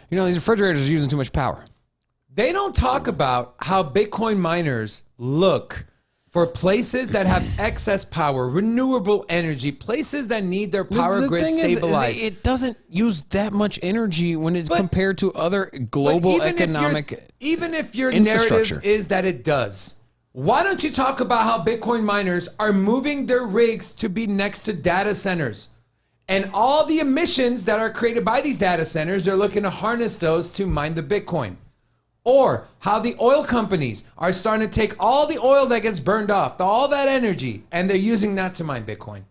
these refrigerators are using too much power. They don't talk about how Bitcoin miners look for places that have excess power, renewable energy, places that need their power grid stabilized. It doesn't use that much energy when it's compared to other global economic even if your narrative is that it does. Why don't you talk about how Bitcoin miners are moving their rigs to be next to data centers? And all the emissions that are created by these data centers, they're looking to harness those to mine the Bitcoin. Or how the oil companies are starting to take all the oil that gets burned off, all that energy, and they're using that to mine Bitcoin.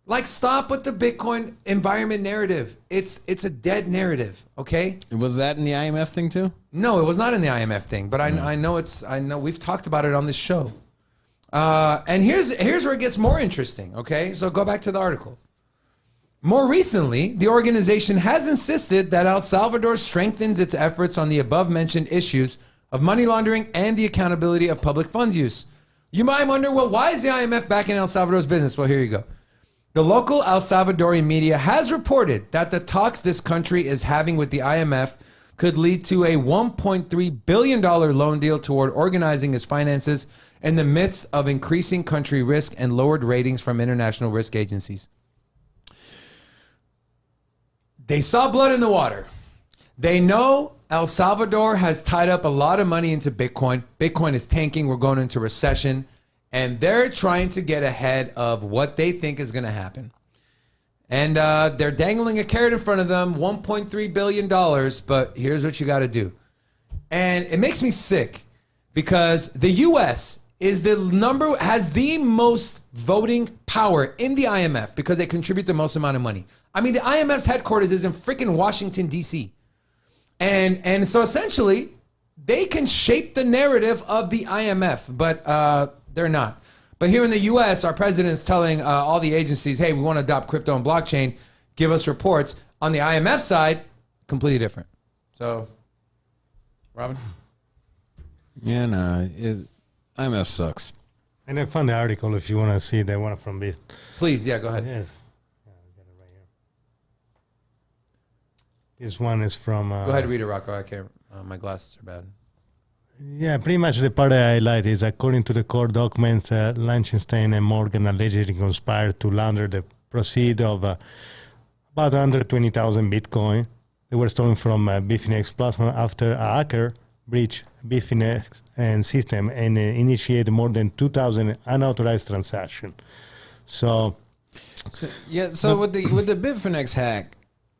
Like, stop with the Bitcoin environment narrative. It's a dead narrative, okay? Was that in the IMF thing too? No, it was not in the IMF thing, but I know we've talked about it on this show. And here's where it gets more interesting, okay? So go back to the article. More recently, the organization has insisted that El Salvador strengthens its efforts on the above-mentioned issues of money laundering and the accountability of public funds use. You might wonder, well, why is the IMF backing El Salvador's business? Well, here you go. The local El Salvadorian media has reported that the talks this country is having with the IMF could lead to a $1.3 billion loan deal toward organizing its finances in the midst of increasing country risk and lowered ratings from international risk agencies. They saw blood in the water. They know El Salvador has tied up a lot of money into Bitcoin. Bitcoin is tanking. We're going into recession. And they're trying to get ahead of what they think is going to happen. And they're dangling a carrot in front of them, $1.3 billion. But here's what you got to do. And it makes me sick because the U.S. has the most voting power in the IMF because they contribute the most amount of money. I mean, the IMF's headquarters is in freaking Washington, D.C. And so essentially, they can shape the narrative of the IMF, but they're not. But here in the U.S., our president is telling all the agencies, hey, we want to adopt crypto and blockchain. Give us reports. On the IMF side, completely different. So, Robin? Yeah, no, IMF sucks. And I found the article if you want to see the one from Bit. Please, yeah, go ahead. Yes. I got it right here. This one is from... Go ahead, read it, Rocco. I can't. My glasses are bad. Yeah, pretty much the part I highlight is according to the court documents, Liechtenstein and Morgan allegedly conspired to launder the proceeds of about 120,000 Bitcoin. They were stolen from Bitfinex platform after a hacker breached Bitfinex and system and initiated more than 2,000 unauthorized transactions. So with the Bitfinex hack,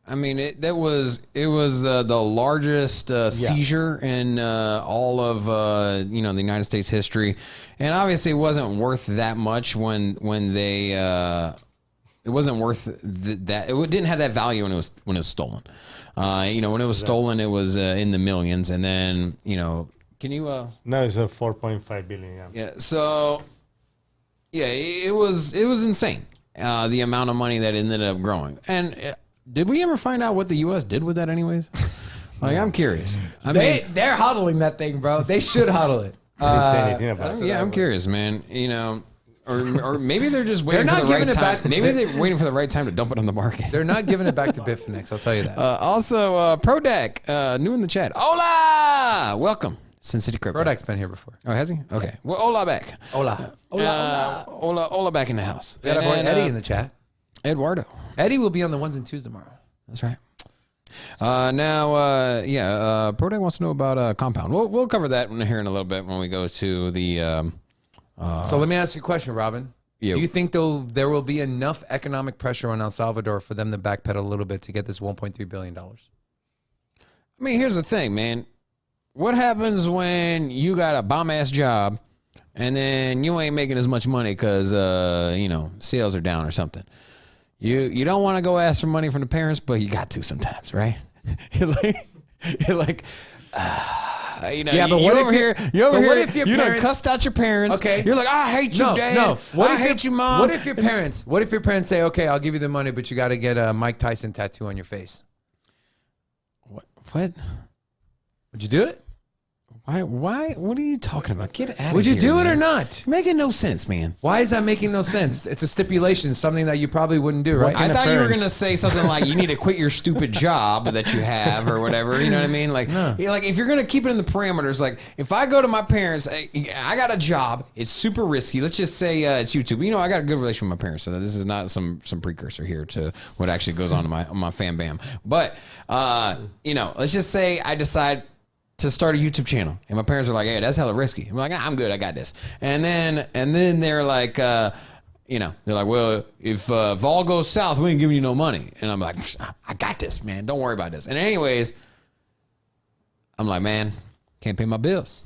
I mean, it was the largest seizure in all of the United States history, and obviously it wasn't worth that much when they it wasn't worth that. It didn't have that value when it was stolen. When it was stolen, it was in the millions, and then can you? No, it's a 4.5 billion. Yeah. Yeah. So, yeah, it was insane. The amount of money that ended up growing. And did we ever find out what the U.S. did with that anyways? Like, I'm curious. They're hodling that thing, bro. They should hodl it. Didn't say anything about it. Yeah, I'm curious, man. Or maybe they're just waiting for the right time. Maybe they're waiting for the right time to dump it on the market. They're not giving it back to Bitfinex, I'll tell you that. Also, Prodac, new in the chat. Hola! Welcome. Sin City Crypto. Prodac's been here before. Oh, has he? Okay. Well, hola back. Hola. Hola back in the house. We got our boy Eddie in the chat. Eduardo. Eddie will be on the 1s and 2s tomorrow. That's right. Prodac wants to know about Compound. We'll cover that here in a little bit when we go to the... So let me ask you a question, Robin. Yeah. Do you think there will be enough economic pressure on El Salvador for them to backpedal a little bit to get this $1.3 billion? I mean, here's the thing, man. What happens when you got a bomb-ass job and then you ain't making as much money because, sales are down or something? You don't want to go ask for money from the parents, but you got to sometimes, right? You're like, yeah, but what over here? You done cussed out your parents. Okay, you're like, I hate you, Dad. No, I hate you, Mom. What if your parents say, okay, I'll give you the money, but you got to get a Mike Tyson tattoo on your face? What? Would you do it? Why? What are you talking about? Get out of here. Would you do it man. or not? Making no sense, man. Why is that making no sense? It's a stipulation, something that you probably wouldn't do, right? I thought you were going to say something like you need to quit your stupid job that you have or whatever. You know what I mean? Like, like if you're going to keep it in the parameters, like if I go to my parents, I got a job. It's super risky. Let's just say it's YouTube. I got a good relation with my parents, so this is not some precursor here to what actually goes on in my fam bam. But, let's just say I decide to start a YouTube channel, and my parents are like, "Hey, that's hella risky." I'm like, "I'm good, I got this." And then they're like, they're like, "Well, if Vol goes south, we ain't giving you no money." And I'm like, "I got this, man. Don't worry about this." And anyways, I'm like, "Man, can't pay my bills.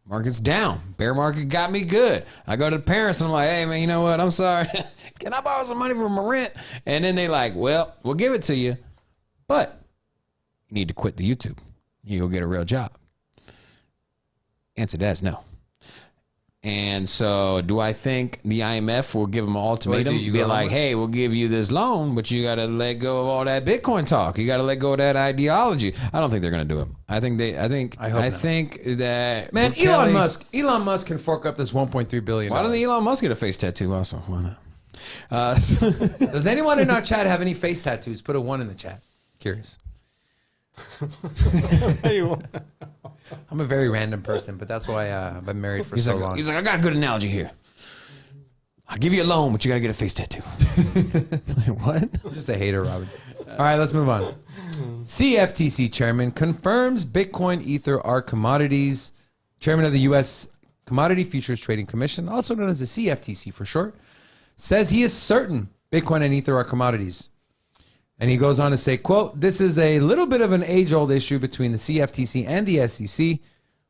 Market's down. Bear market got me good." I go to the parents and I'm like, "Hey, man, you know what? I'm sorry. Can I borrow some money for my rent?" And then they like, "Well, we'll give it to you, but you need to quit the YouTube. You go get a real job." Answer to that is no. And so do I think the IMF will give them an ultimatum? Be like, hey, we'll give you this loan, but you got to let go of all that Bitcoin talk. You got to let go of that ideology. I don't think they're going to do it. I think that man, Elon Musk can fork up this $1.3 billion. Why doesn't Elon Musk get a face tattoo also? Why not? Does anyone in our chat have any face tattoos? Put a 1 in the chat. Curious. I'm a very random person, but that's why I've been married for so long. He's like, I got a good analogy here. I'll give you a loan, but you got to get a face tattoo. Like, what? I'm just a hater, Robin. right, let's move on. CFTC chairman confirms Bitcoin, Ether are commodities. Chairman of the U.S. Commodity Futures Trading Commission, also known as the CFTC for short, says he is certain Bitcoin and Ether are commodities. And he goes on to say, quote, "This is a little bit of an age-old issue between the CFTC and the SEC.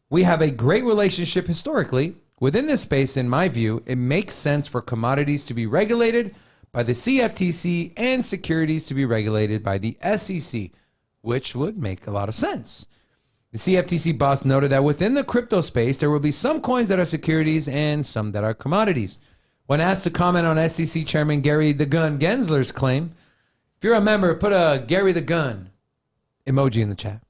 We have a great relationship historically. Within this space, in my view, it makes sense for commodities to be regulated by the CFTC and securities to be regulated by the SEC, which would make a lot of sense." The CFTC boss noted that within the crypto space, there will be some coins that are securities and some that are commodities. When asked to comment on SEC Chairman Gary the Gun Gensler's claim, if you're a member, put a Gary the Gun emoji in the chat,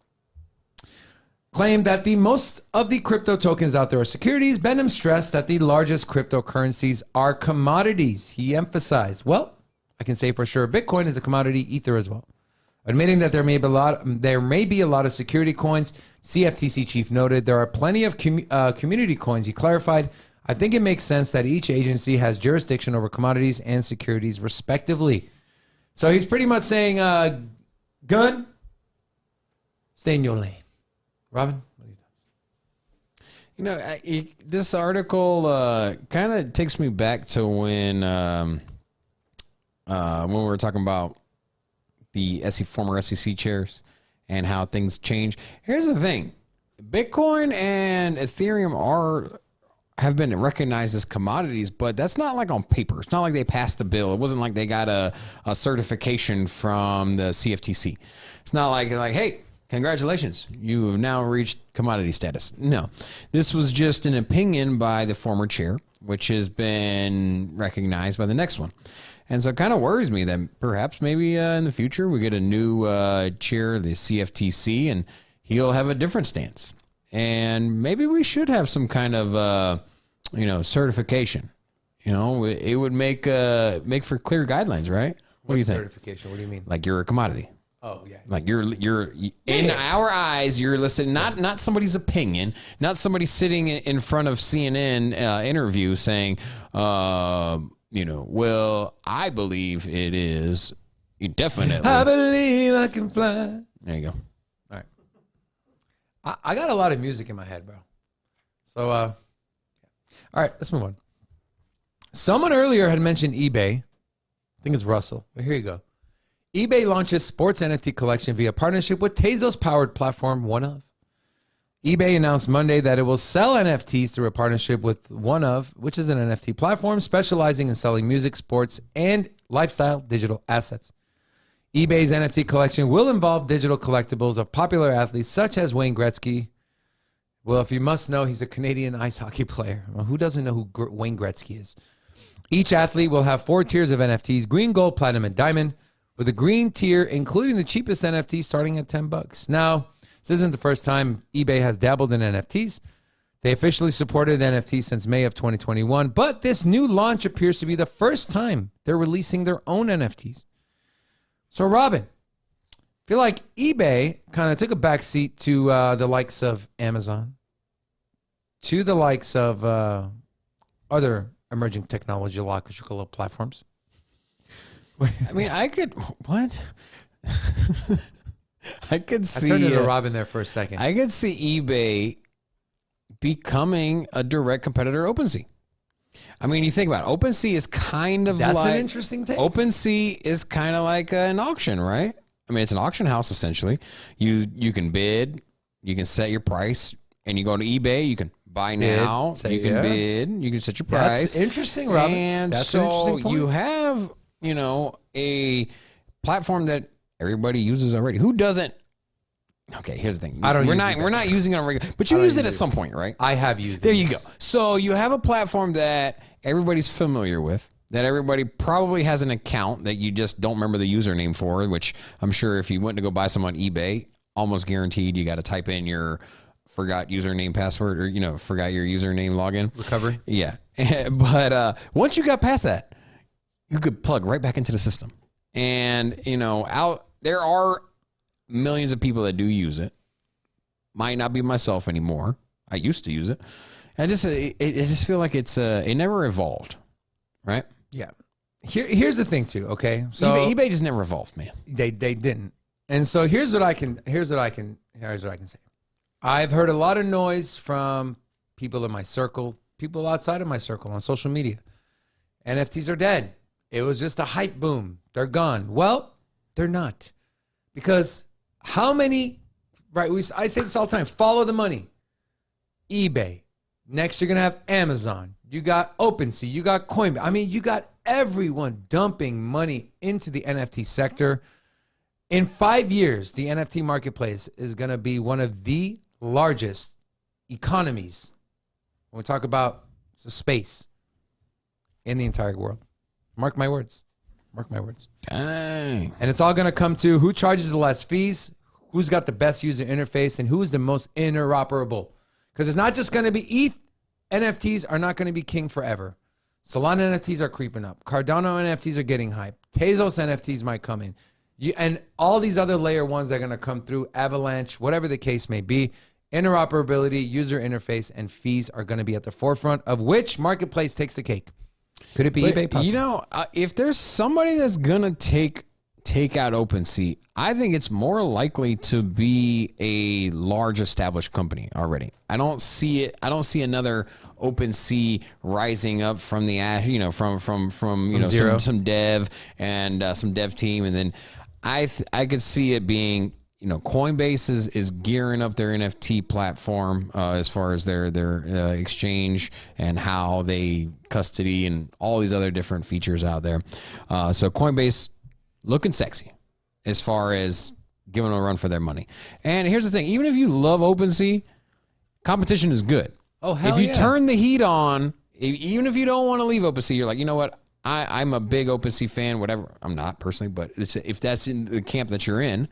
claimed that the most of the crypto tokens out there are securities, Benham stressed that the largest cryptocurrencies are commodities. He emphasized, well, I can say for sure Bitcoin is a commodity, Ether as well. Admitting that there may be a lot of security coins, CFTC chief noted there are plenty of community coins. He clarified, I think it makes sense that each agency has jurisdiction over commodities and securities respectively. So he's pretty much saying, gun, stay in your lane. Robin, what do you think? You know, this article kind of takes me back to when we were talking about the former SEC chairs and how things change. Here's the thing. Bitcoin and Ethereum have been recognized as commodities, but that's not like on paper. It's not like they passed a bill. It wasn't like they got a certification from the CFTC. It's not like, hey, congratulations, you have now reached commodity status. No, this was just an opinion by the former chair, which has been recognized by the next one. And so it kind of worries me that perhaps maybe in the future we get a new chair of the CFTC and he'll have a different stance. And maybe we should have some kind of, certification. You know, it would make for clear guidelines, right? What do you think? Certification? What do you mean? Like you're a commodity. Oh, yeah. Like you're in our eyes, you're listed, not somebody's opinion, not somebody sitting in front of CNN interview saying, well, I believe it is definitely. I believe I can fly. There you go. All right. I got a lot of music in my head, bro. So, all right, let's move on. Someone earlier had mentioned eBay. I think it's Russell, but here you go. eBay launches sports NFT collection via partnership with Tezos-powered platform OneOf. eBay announced Monday that it will sell NFTs through a partnership with OneOf, which is an NFT platform specializing in selling music, sports, and lifestyle digital assets. eBay's NFT collection will involve digital collectibles of popular athletes such as Wayne Gretzky. Well, if you must know, he's a Canadian ice hockey player. Well, who doesn't know who Wayne Gretzky is? Each athlete will have 4 tiers of NFTs, green, gold, platinum, and diamond, with the green tier including the cheapest NFT starting at $10. Now, this isn't the first time eBay has dabbled in NFTs. They officially supported NFTs since May of 2021, but this new launch appears to be the first time they're releasing their own NFTs. So, Robin, I feel like eBay kind of took a backseat to the likes of Amazon, to the likes of other emerging technological platforms. I mean, I could see. I turned to Robin there for a second. I could see eBay becoming a direct competitor to OpenSea. I mean, you think about it. OpenSea is kind of That's an interesting take. OpenSea is kind of like an auction, right? I mean, it's an auction house essentially. You can bid, you can set your price, and you go to eBay. You can buy now. You can bid. You can set your price. That's interesting, Robin. And That's so an interesting point. you have, a platform that everybody uses already. Who doesn't? Okay, here's the thing. We're not using it on regular, but you use it at some point, right? I have used it. There you go. So you have a platform that everybody's familiar with, that everybody probably has an account that you just don't remember the username for, which I'm sure if you went to go buy some on eBay, almost guaranteed you got to type in your forgot username password or, forgot your username login. Recovery? Yeah. But once you got past that, you could plug right back into the system. And, there are millions of people that do use it. Might not be myself anymore. I used to use it. I just feel like it never evolved, right? Yeah. here's the thing too. Okay, so eBay just never evolved, man. they didn't, and so here's what I can say. I've heard a lot of noise from people in my circle, people outside of my circle on social media. NFTs are dead. It was just a hype boom. They're gone. Well, they're not, because how many? Right? I say this all the time. Follow the money. eBay. Next, you're gonna have Amazon. You got OpenSea. You got Coinbase. I mean, you got everyone dumping money into the NFT sector. In 5 years, the NFT marketplace is going to be one of the largest economies when we talk about space in the entire world. Mark my words. Mark my words. Dang. And it's all going to come to who charges the less fees, who's got the best user interface, and who's the most interoperable. Because it's not just going to be ETH. NFTs are not going to be king forever. Solana NFTs are creeping up. Cardano NFTs are getting hyped. Tezos NFTs might come in. And all these other layer ones that are going to come through, Avalanche, whatever the case may be, interoperability, user interface, and fees are going to be at the forefront of which marketplace takes the cake. Could it be eBay? Possibly. You know, if there's somebody that's going to take out OpenSea, I think it's more likely to be a large established company already. I don't see it. I don't see another OpenSea rising up from the from zero. some dev and some dev team, and then I could see it being, Coinbase is gearing up their NFT platform as far as their exchange and how they custody and all these other different features out there. So Coinbase looking sexy as far as giving them a run for their money. And here's the thing: even if you love OpenSea, competition is good. Oh, hell if you yeah. turn the heat on, even if you don't want to leave OpenSea, you're like, you know what? I'm a big OpenSea fan, whatever. I'm not personally, but if that's in the camp that you're in,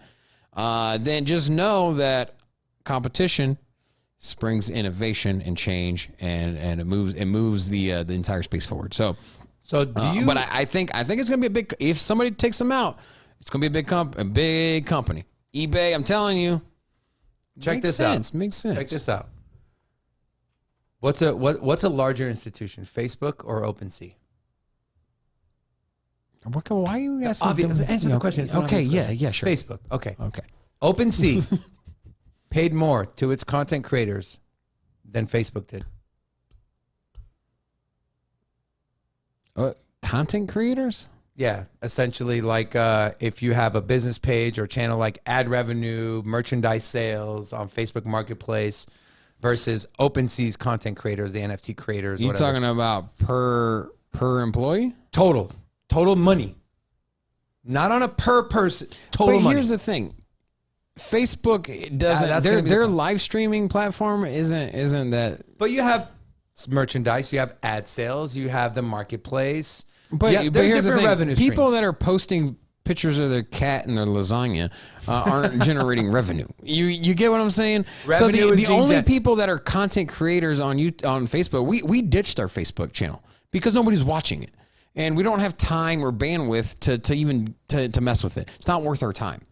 then just know that competition springs innovation and change, and it moves the entire space forward. So do you? But I think it's gonna be a big. If somebody takes them out, it's gonna be a big company. eBay, I'm telling you. Check this out. Makes sense. Check this out. What's a larger institution, Facebook or OpenSea? Why are you asking? Answer the question. Okay, yeah, sure. Facebook. Okay. Okay. OpenSea paid more to its content creators than Facebook did. Content creators? Yeah, essentially, like if you have a business page or channel, like ad revenue, merchandise sales on Facebook Marketplace versus OpenSea's content creators, the NFT creators. You whatever. talking about per employee? Total money, not on a per person. Total money. Here's the thing: Facebook doesn't. Their live streaming platform isn't that. But you have merchandise, you have ad sales, you have the marketplace. But there's here's the different thing: revenue people streams. that are posting pictures of their cat and their lasagna aren't generating revenue. You get what I'm saying? Revenue so is the being only people that are content creators on Facebook, we ditched our Facebook channel because nobody's watching it. And we don't have time or bandwidth to even mess with it. It's not worth our time.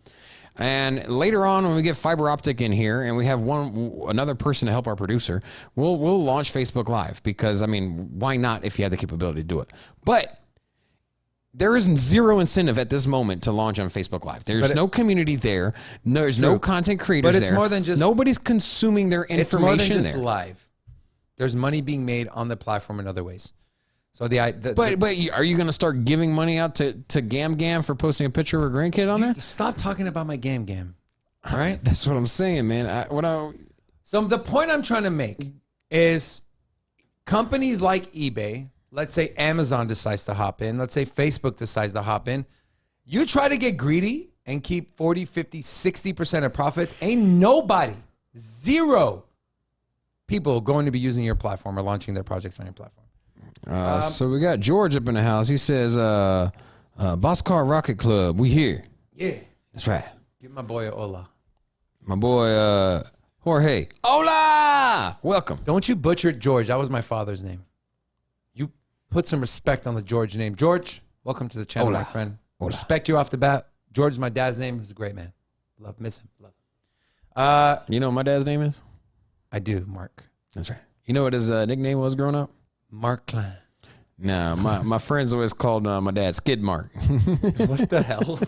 And later on, when we get fiber optic in here and we have another person to help our producer, we'll launch Facebook Live because, I mean, why not if you have the capability to do it? But there is zero incentive at this moment to launch on Facebook Live. There's no community there. There's no content creators there. But it's more than just... Nobody's consuming their information there. It's more than just live. There's money being made on the platform in other ways. So but are you going to start giving money out to Gam for posting a picture of a grandkid on there? Stop talking about my Gam. All right? That's what I'm saying, man. So the point I'm trying to make is companies like eBay, let's say Amazon decides to hop in, let's say Facebook decides to hop in, you try to get greedy and keep 40, 50, 60% of profits, ain't nobody, zero people going to be using your platform or launching their projects on your platform. So we got George up in the house. He says, Bosscar Rocket Club, we here. Yeah. That's right. Give my boy a hola. My boy, Jorge. Hola! Welcome. Don't you butcher George. That was my father's name. You put some respect on the George name. George, welcome to the channel, Hola. my friend. Hola. Respect you off the bat. George is my dad's name. He's a great man. Miss him. Love him. You know what my dad's name is? I do, Mark. That's right. You know what his nickname was growing up? Mark Klein. No, my friends always called my dad Skid Mark. What the hell?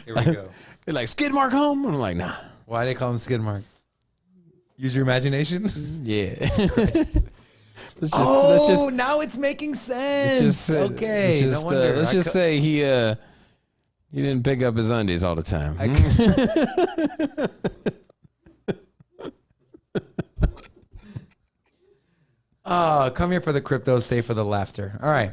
Here we go. They're like, Skid Mark home? I'm like, nah. Why they call him Skid Mark? Use your imagination. Yeah. Now it's making sense. Okay. Let's just say he didn't pick up his undies all the time. Come here for the crypto, stay for the laughter. All right,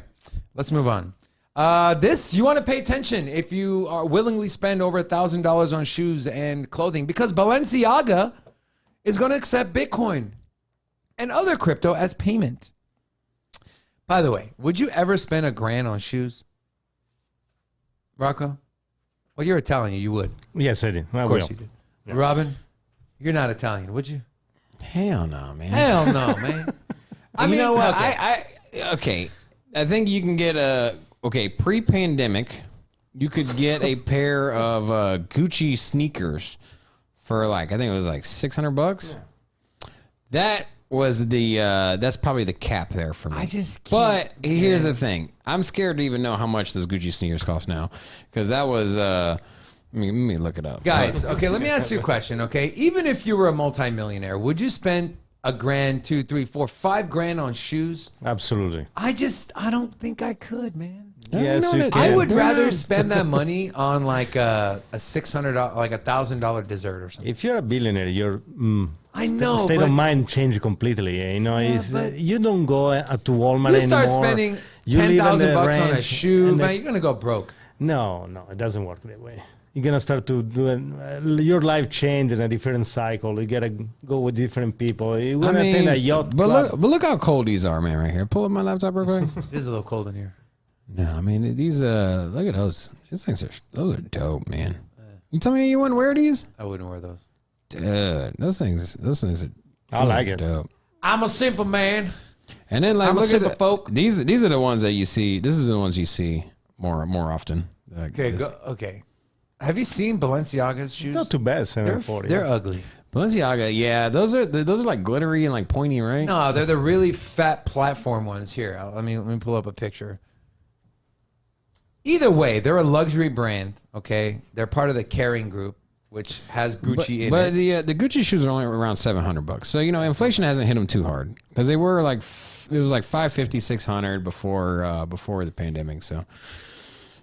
let's move on. You want to pay attention if you are willingly spend over $1,000 on shoes and clothing, because Balenciaga is going to accept Bitcoin and other crypto as payment. By the way, would you ever spend $1,000 on shoes, Rocco? Well, you're Italian, you would. Yes, I did. Of course you did. Yeah. Robin, you're not Italian, would you? Hell no, man. Hell no, man. I mean, you know what? Okay. I think you can get pre-pandemic, you could get a pair of Gucci sneakers for I think it was $600. Yeah. That was that's probably the cap there for me. I just can't. But here's the thing. I'm scared to even know how much those Gucci sneakers cost now, because that was, let me look it up. Guys, okay, let me ask you a question, okay? Even if you were a multimillionaire, would you spend $1,000, $2,000, $3,000, $4,000, $5,000 on shoes? Absolutely. I don't think I could, man. Yes, you can. I would rather spend that money on a $600, $1,000 dessert or something. If you're a billionaire, your I know, state of mind changed completely. You know, you don't go to Walmart anymore. You start spending $10,000 on a shoe, man, you're gonna go broke. No, it doesn't work that way. You're gonna start to do your life change in a different cycle. You gotta go with different people. You're gonna attend a yacht club. But look how cold these are, man. Right here. Pull up my laptop real quick. It is a little cold in here. No, I mean these. Look at those. These things those are dope, man. You tell me you wouldn't wear these? I wouldn't wear those. Dude, those things are. I like it. Dope. I'm a simple man. And then I'm a simple folk. These are the ones that you see. This is the ones you see more often. Okay. Have you seen Balenciaga's shoes? Not too bad, $740. They're ugly. Balenciaga, yeah, those are like glittery and like pointy, right? No, they're the really fat platform ones. Here, let me pull up a picture. Either way, they're a luxury brand. Okay, they're part of the Kering group, which has Gucci in it. But the Gucci shoes are only around $700. So inflation hasn't hit them too hard, because they were it was like $550, $600 before the pandemic. So.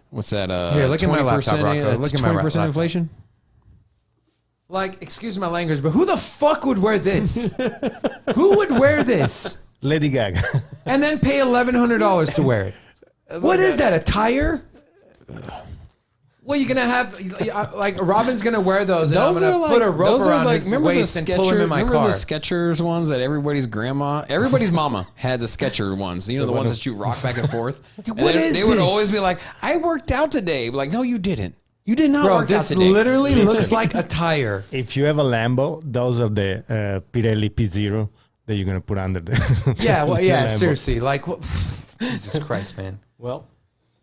What's that? Here, look at my laptop, Rocco. Look at my 20% inflation. Excuse my language, but who the fuck would wear this? Who would wear this? Lady Gaga. And then pay $1,100 to wear it. What is that? A tire? Well, you're gonna have Robin's gonna wear those, and I'm gonna put a rope around his waist and pull him in my car. Remember the Skechers ones that everybody's mama had the Skechers ones. The ones that you rock back and forth. They would always be like, "I worked out today." Like, no, you didn't. You did not work out today. This literally looks like a tire. If you have a Lambo, those are the Pirelli P0 that you're gonna put under the. Yeah, well, yeah, seriously, Jesus Christ, man. Well.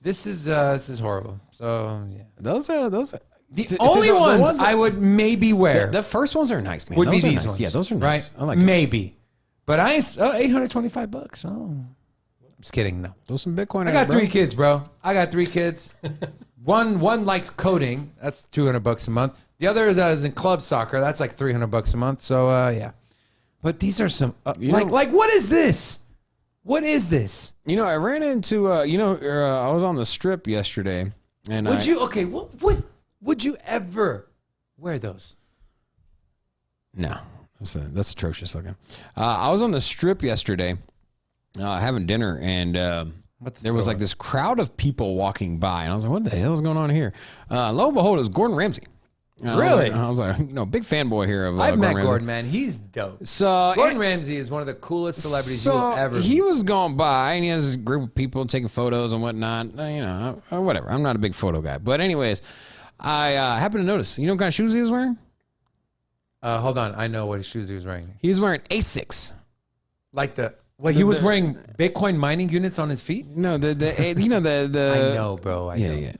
This is horrible. So yeah, those are the only ones I would maybe wear. The first ones are nice, man. Would be these ones. Yeah, those are nice. Right? I like maybe, but $825. Oh, I'm just kidding. No, throw some Bitcoin. I got 3 kids, bro. I got 3 kids. One likes coding. That's $200 a month. The other is in club soccer. That's like $300 a month. So yeah, but these are some what is this? What is this? I ran into I was on the strip yesterday, and would you ever wear those? No, that's atrocious looking. I was on the strip yesterday, having dinner, and there was this crowd of people walking by, and I was like, "What the hell is going on here?" Lo and behold, it was Gordon Ramsay. Really? I was like, big fanboy here of I've met Ramsay. Gordon, man. He's dope. So Gordon Ramsay is one of the coolest celebrities you will ever meet. He was going by, and he has this group of people taking photos and whatnot. Whatever. I'm not a big photo guy. But anyways, I happened to notice, what kind of shoes he was wearing? Hold on. I know what shoes he was wearing. He was wearing Asics. He was wearing Bitcoin mining units on his feet? No, the I know, bro. I know. Yeah.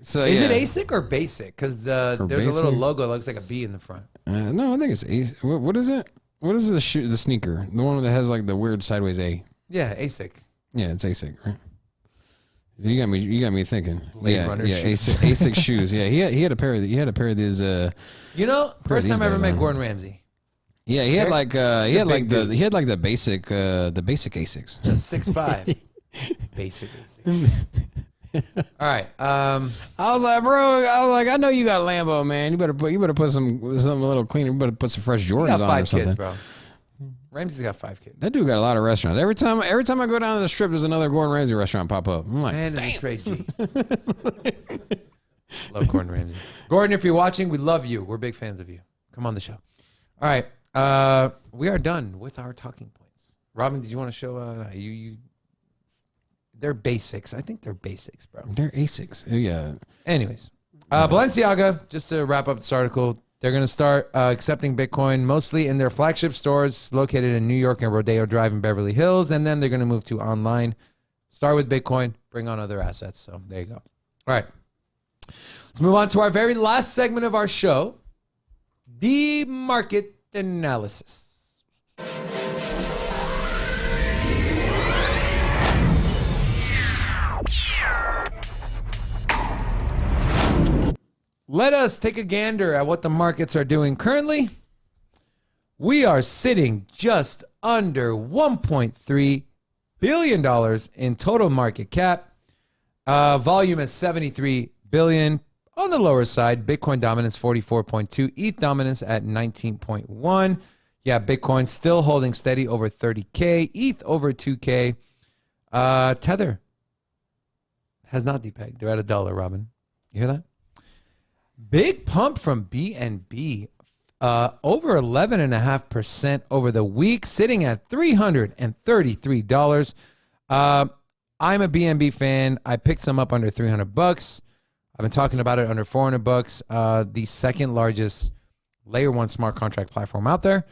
So is it ASIC or basic? Because there's a little logo that looks like a B in the front. No, I think it's ASIC. What is it? What is the sneaker? The one that has the weird sideways A. Yeah, ASIC. Yeah, it's ASIC, right? You got me thinking. Blade Runner shoes. ASIC shoes. Yeah, he had a pair of these. You know, first time I ever met Gordon Ramsay. Yeah, he had like the basic ASICs. The 6'5". Basic ASICs. All right. I was like, I know you got a Lambo, man. You better put something a little cleaner. You better put some fresh Jordans got on 5 or something. kids, bro. Ramsey's got 5 kids. That dude got a lot of restaurants. Every time I go down to the strip, there's another Gordon Ramsay restaurant pop up. I'm like, and a straight G. Love Gordon Ramsay. Gordon, if you're watching, we love you. We're big fans of you. Come on the show. All right. We are done with our talking points. Robin, did you want to show you? They're basics. I think they're basics, bro. They're ASICs. Oh, yeah. Anyways, Balenciaga, just to wrap up this article, they're going to start accepting Bitcoin mostly in their flagship stores located in New York and Rodeo Drive in Beverly Hills. And then they're going to move to online. Start with Bitcoin, bring on other assets. So there you go. All right. Let's move on to our very last segment of our show, the market analysis. Let us take a gander at what the markets are doing currently. We are sitting just under $1.3 billion in total market cap. Volume is 73 billion. On the lower side, Bitcoin dominance 44.2, ETH dominance at 19.1. Yeah, Bitcoin still holding steady over 30K, ETH over 2K. Tether has not depegged. They're at $1, Robin. You hear that? Big pump from BNB, over 11.5% over the week, sitting at $333. I'm a BNB fan. I picked some up under $300. I've been talking about it under $400. The second largest layer 1 smart contract platform out there.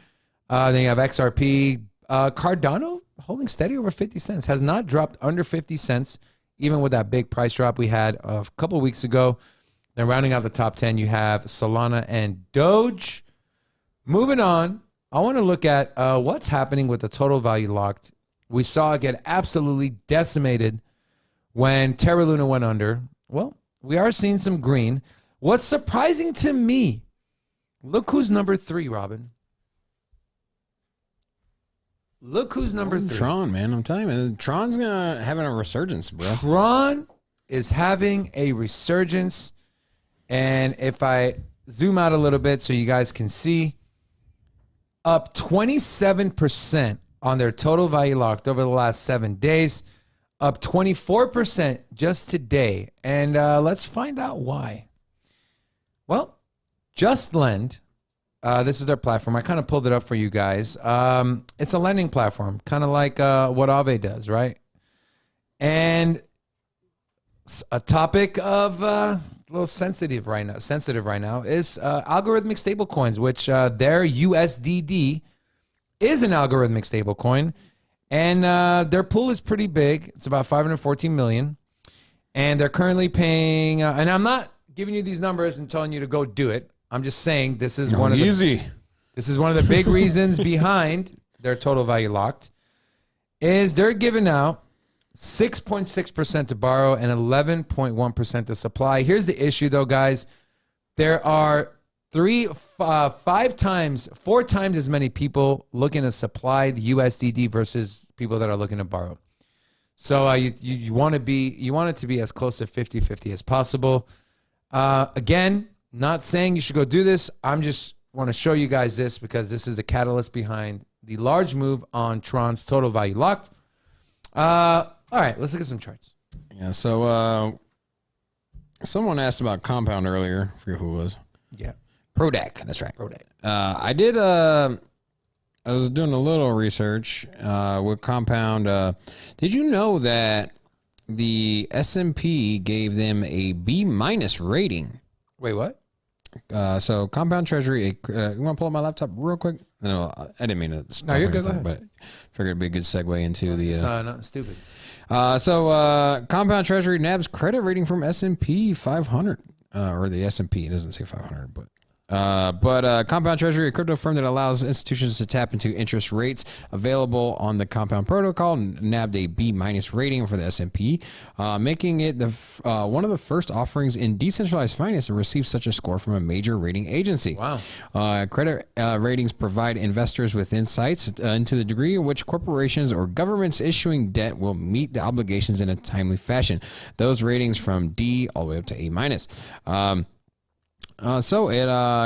Then you have XRP. Cardano holding steady over 50 cents. Has not dropped under 50 cents, even with that big price drop we had a couple of weeks ago. Then rounding out the top 10, you have Solana and Doge. Moving on, I want to look at what's happening with the total value locked. We saw it get absolutely decimated when Terra Luna went under. Well, we are seeing some green. What's surprising to me, look who's number 3, Robin. Look who's number 3. Tron, man. I'm telling you, Tron's having a resurgence, bro. Tron is having a resurgence. And if I zoom out a little bit so you guys can see, up 27% on their total value locked over the last 7 days, up 24% just today. And let's find out why. Well, Just Lend, this is their platform. I kind of pulled it up for you guys. It's a lending platform, kind of like what Aave does, right? And a topic of a little sensitive right now is algorithmic stablecoins, which their USDD is an algorithmic stablecoin, and their pool is pretty big. It's about 514 million, and they're currently paying. And I'm not giving you these numbers and telling you to go do it. I'm just saying this is one of the big reasons behind their total value locked is they're giving out 6.6% to borrow and 11.1% to supply. Here's the issue, though, guys. There are 4 times as many people looking to supply the USDD versus people that are looking to borrow. So you want it to be as close to 50-50 as possible. Again, not saying you should go do this. I'm just want to show you guys this because this is the catalyst behind the large move on Tron's total value locked. All right, let's look at some charts. Yeah, so someone asked about Compound earlier. I forget who it was. Yeah. Prodac, that's right. Prodac. I was doing a little research with Compound. Did you know that the S&P gave them a B- rating? Wait, what? So Compound Treasury, you want to pull up my laptop real quick? No, I didn't mean to stop. No, you're good, but figured it'd be a good segue into the. It's not stupid. So Compound Treasury nabs credit rating from S&P 500, or the S&P. It doesn't say 500, but But Compound Treasury, a crypto firm that allows institutions to tap into interest rates available on the Compound protocol, nabbed a B- rating for the S&P, making it one of the first offerings in decentralized finance to receive such a score from a major rating agency. Wow. Credit ratings provide investors with insights into the degree in which corporations or governments issuing debt will meet the obligations in a timely fashion. Those ratings from D all the way up to A-.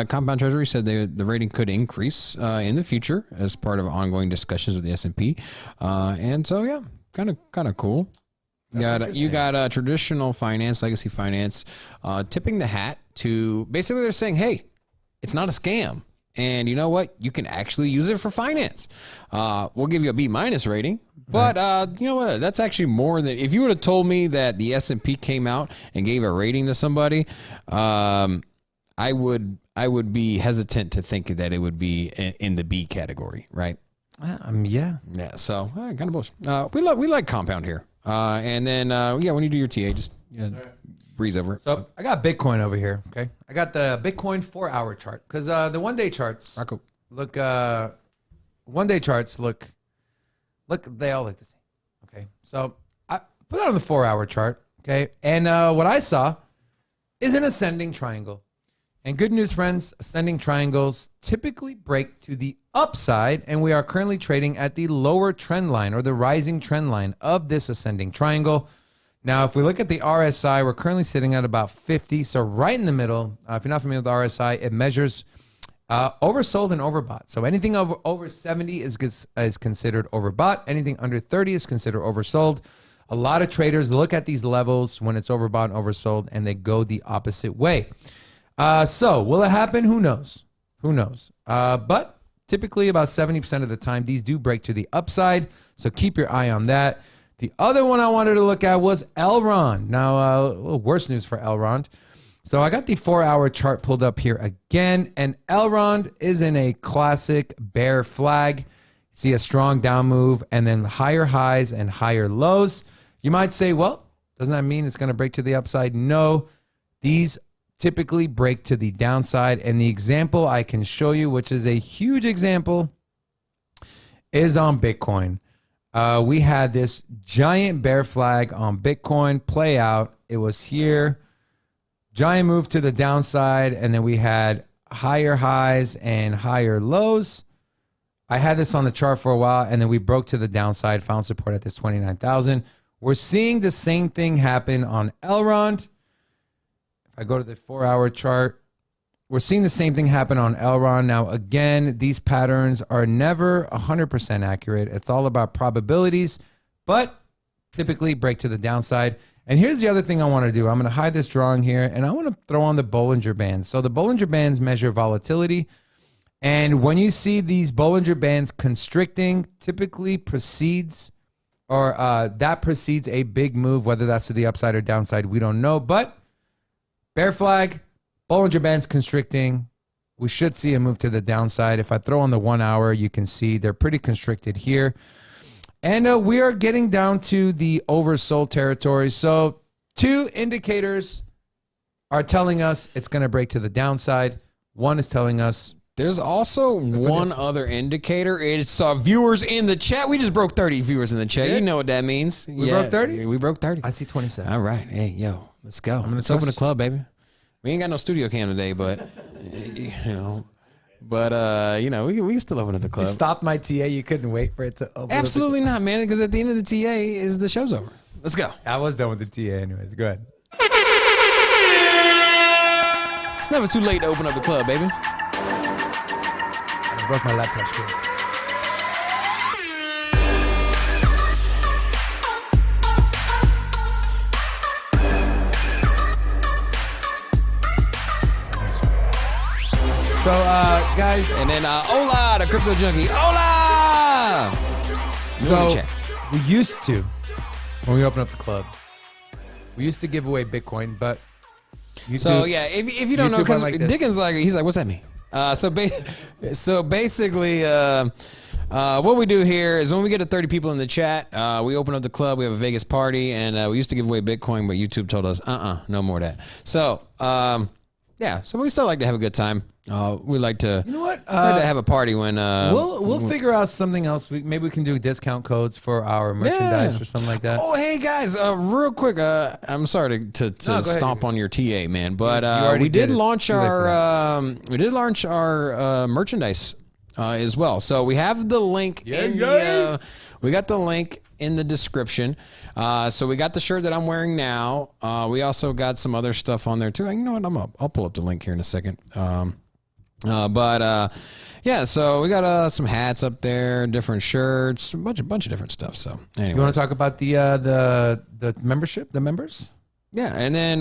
Compound Treasury said the rating could increase in the future as part of ongoing discussions with the S&P. And so, yeah, kind of cool. You got traditional finance, legacy finance, tipping the hat to basically they're saying, hey, it's not a scam. And you know what? You can actually use it for finance. We'll give you a B- rating. But you know what? That's actually more than if you would have told me that the S&P came out and gave a rating to somebody. I would be hesitant to think that it would be in the B category, right? Yeah. Yeah. So kind of bullish. We like Compound here. And then when you do your TA, just breeze over it. So I got Bitcoin over here. Okay, I got the Bitcoin 4-hour chart because the 1-day charts look. 1-day charts look. They all look the same. Okay, so I put that on the 4-hour chart. Okay, and what I saw is an ascending triangle. And good news, friends, ascending triangles typically break to the upside, and we are currently trading at the lower trend line or the rising trend line of this ascending triangle. Now, if we look at the RSI, we're currently sitting at about 50, so right in the middle. If you're not familiar with the RSI, it measures oversold and overbought. So anything over 70 is considered overbought. Anything under 30 is considered oversold. A lot of traders look at these levels when it's overbought and oversold, and they go the opposite way. So will it happen? Who knows? But typically about 70% of the time, these do break to the upside. So keep your eye on that. The other one I wanted to look at was Elrond. Now, a little worse news for Elrond. So I got the 4-hour chart pulled up here again, and Elrond is in a classic bear flag. See a strong down move and then higher highs and higher lows. You might say, well, doesn't that mean it's going to break to the upside? No, these typically break to the downside. And the example I can show you, which is a huge example, is on Bitcoin. We had this giant bear flag on Bitcoin play out. It was here, giant move to the downside, and then we had higher highs and higher lows. I had this on the chart for a while, and then we broke to the downside, found support at this 29,000. We're seeing the same thing happen on Elrond. If I go to the 4-hour chart, we're seeing the same thing happen on Elrond. Now, again, these patterns are never 100% accurate. It's all about probabilities, but typically break to the downside. And here's the other thing I want to do. I'm going to hide this drawing here, and I want to throw on the Bollinger Bands. So the Bollinger Bands measure volatility. And when you see these Bollinger Bands constricting, typically precedes a big move, whether that's to the upside or downside, we don't know. But bear flag, Bollinger Bands constricting, we should see a move to the downside. If I throw on the 1 hour, you can see they're pretty constricted here. And we are getting down to the oversold territory. So 2 indicators are telling us it's going to break to the downside. One is telling us there's also one other indicator. It's viewers in the chat. We just broke 30 viewers in the chat. You know what that means. We broke 30? We broke 30. I see 27. All right. Hey, yo, let's go. Let's open a club, baby. We ain't got no studio cam today, but, we can still open up the club. You stopped my TA. You couldn't wait for it to open. Absolutely not, man, because at the end of the TA is the show's over. Let's go. I was done with the TA anyways. Go ahead. It's never too late to open up the club, baby. I broke my laptop screen. So, guys, and then Ola, the crypto junkie. Ola! So, we used to, when we opened up the club, we used to give away Bitcoin, but YouTube, so yeah, if you don't know, because like Dickens he's like, what's that mean? So basically, what we do here is when we get to 30 people in the chat, we open up the club. We have a Vegas party, and we used to give away Bitcoin, but YouTube told us, no more of that. So yeah, so we still like to have a good time. We like to. You know what? Like to have a party when. We'll figure out something else. Maybe we can do discount codes for our merchandise or something like that. Oh, hey guys, real quick. I'm sorry to stomp on your TA, man, but we did launch our merchandise as well. So we have the link we got the link in the description. So we got the shirt that I'm wearing now. We also got some other stuff on there too. You know what? I'll pull up the link here in a second. Yeah, so we got some hats up there, different shirts, a bunch of different stuff. So anyway, you want to talk about the membership, the members? Yeah, and then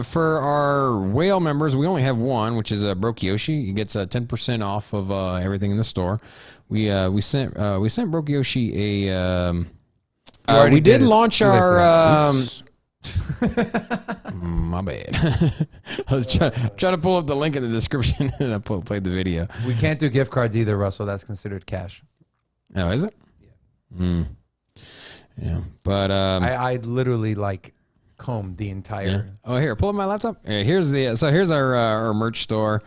for our whale members, we only have one, which is Broke Yoshi. He gets 10% off of everything in the store. We sent Broke Yoshi a. We did launch our. My bad. I was trying to pull up the link in the description and I played the video. We can't do gift cards either, Russell. That's considered cash. Oh, is it? Yeah. Yeah, but I literally combed the entire. Yeah. Oh, here, pull up my laptop. Here's our merch store.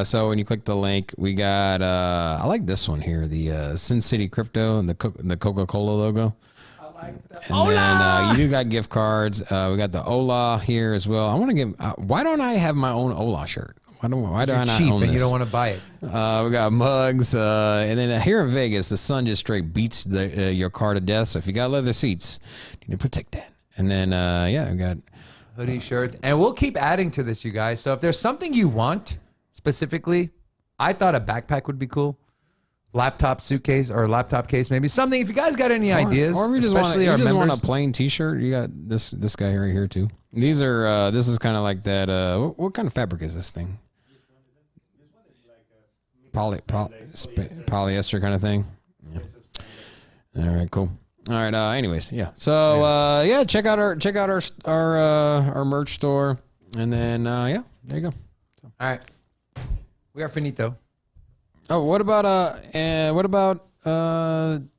So when you click the link, we got I like this one here, the Sin City Crypto and the Coca-Cola logo. And then you do got gift cards. We got the Ola here as well. I want to give. Why don't I have my own Ola shirt? Why do I not cheap own and this? You don't want to buy it. We got mugs, and then here in Vegas, the sun just straight beats your car to death. So if you got leather seats, you need to protect that. And then yeah, we got hoodie, shirts, and we'll keep adding to this, you guys. So if there's something you want specifically, I thought a backpack would be cool. Laptop suitcase or laptop case, maybe something. If you guys got any ideas, or we just want a plain T-shirt. You got this guy right here too. These are this is kind of like that. What kind of fabric is this thing? Polyester kind of thing. Yeah. All right, cool. All right. Anyways, yeah. So yeah, check out our merch store, and then yeah, there you go. So. All right, we are finito. Oh, what about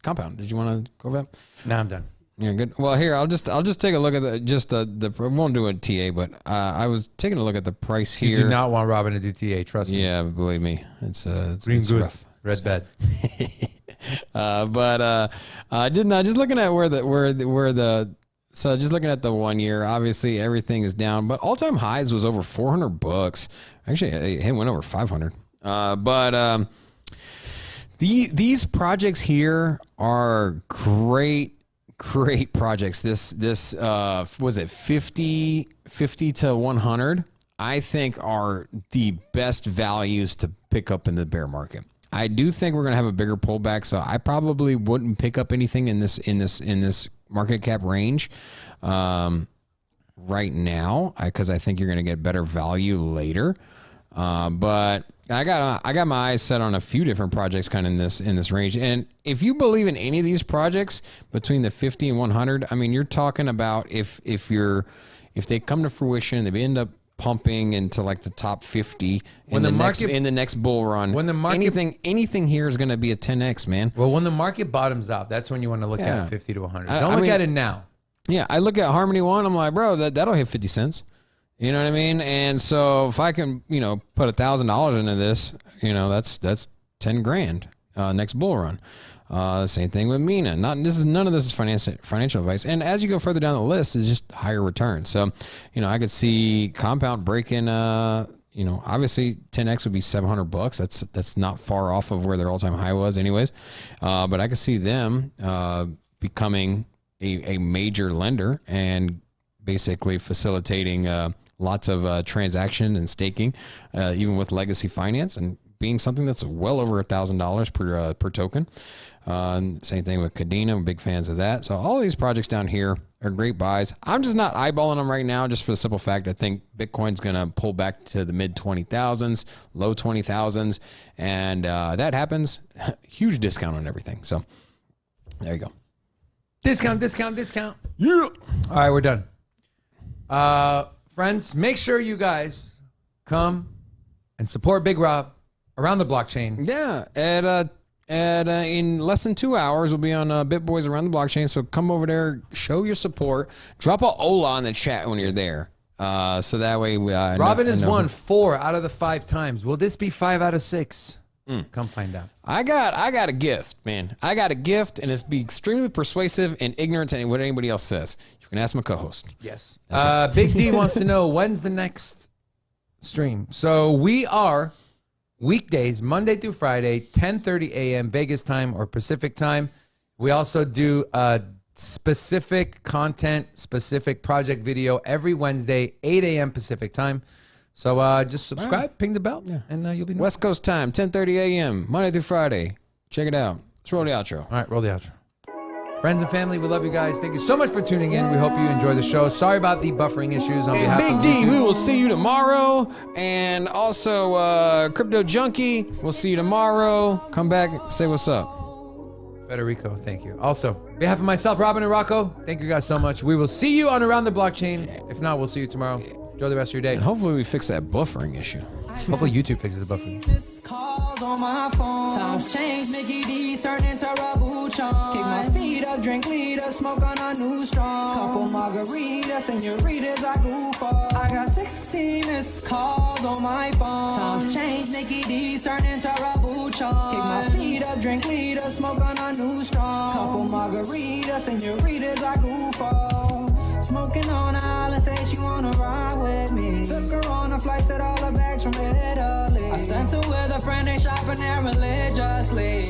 Compound? Did you want to go over that? No, I'm done. Yeah, good. Well, here I'll just take a look at the we won't do a TA, but I was taking a look at the price here. You do not want Robin to do TA, trust me. Yeah, believe me, it's green good, rough. red bad. But just looking at just looking at the 1 year, obviously everything is down, but all time highs was over $400. Actually, it went over 500. But these projects here are great projects. This was it 50 to 100, I think are the best values to pick up in the bear market. I do think we're going to have a bigger pullback, so I probably wouldn't pick up anything in this market cap range right now, because I think you're going to get better value later. But I got my eyes set on a few different projects kind of in this range. And if you believe in any of these projects between the 50 and 100, I mean, you're talking about if they come to fruition, they end up pumping into like the top 50 in the next bull run. When the market, anything here is going to be a 10x, man. Well, when the market bottoms out, that's when you want to look at 50 to 100. Don't look at it now. Yeah, I look at Harmony One. I'm like, bro, that'll hit 50 cents. You know what I mean? And so if I can, put $1,000 into this, that's 10 grand next bull run. Same thing with Mina. None of this is financial advice. And as you go further down the list, it's just higher return. So, I could see Compound breaking. Obviously 10x would be $700. That's not far off of where their all-time high was, anyways. But I could see them becoming a major lender and basically facilitating lots of transaction and staking, even with legacy finance, and being something that's well over $1,000 per token. Same thing with Cadena. I'm big fans of that. So all these projects down here are great buys. I'm just not eyeballing them right now, just for the simple fact I think Bitcoin's going to pull back to the mid 20,000s, low 20,000s, and that happens, huge discount on everything. So there you go. Discount. Yeah. All right, we're done. Friends, make sure you guys come and support Big Rob around the blockchain. Yeah, in less than 2 hours, we'll be on BitBoys around the blockchain. So come over there, show your support, drop a hola in the chat when you're there. So that way we. Robin has won 4 out of the 5 times. Will this be 5 out of 6? Come find out. I got a gift, man. I got a gift, and it's be extremely persuasive and ignorant to what anybody else says. You can ask my co-host. Yes. Big D wants to know when's the next stream. So we are weekdays, Monday through Friday, 10:30 a.m. Vegas time or Pacific time. We also do specific content, specific project video every Wednesday, 8 a.m. Pacific time. So just subscribe, ping the bell, and you'll be notified. West Coast time, 10:30 a.m. Monday through Friday. Check it out. Let's roll the outro. All right, roll the outro. Friends and family, we love you guys. Thank you so much for tuning in. We hope you enjoy the show. Sorry about the buffering issues on behalf Big of D, YouTube. we will see you tomorrow. And also, Crypto Junkie, we'll see you tomorrow. Come back, say what's up. Federico, thank you. Also, on behalf of myself, Robin, and Rocco, thank you guys so much. We will see you on Around the Blockchain. If not, we'll see you tomorrow. Enjoy the rest of your day. And hopefully we fix that buffering issue. Hopefully YouTube fixes the buffering. Calls on my phone. Times change, Mickey D turn into Rabuchon. Kick my feet up, drink leader, smoke on a new strong. Couple margaritas, senoritas I goof off. I got 16 missed calls on my phone. Times change, Mickey D turn into Rabuchon. Kick my feet up, drink leader, smoke on a new strong. Couple margaritas, senoritas I goof off. Smoking on an island, say she wanna ride with me. Took her on a flight, said all her bags from Italy. I sent her with a friend, they shopping there religiously.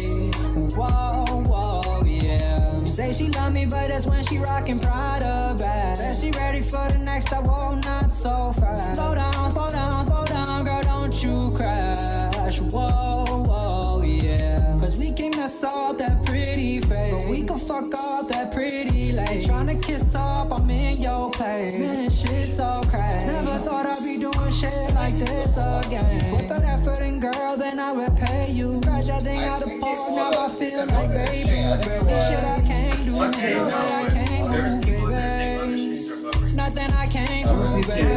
Whoa, whoa, yeah. She say she love me, but that's when she rockin' Prada bag. Said she ready for the next, I won't, not so fast. Slow down, slow down, slow down, girl, don't you crash. Whoa, whoa, yeah. Cause we can mess up that pretty face, but we can fuck up that pretty lady. Tryna kiss up, I'm in your place. Man, this shit so crazy. Never thought I'd be doing shit like this again. Put that effort in, girl, then I repay you. Crash that thing out of park, now I feel like baby. This shit I can't do, nothing I can't do, baby. Nothing I can't prove, baby.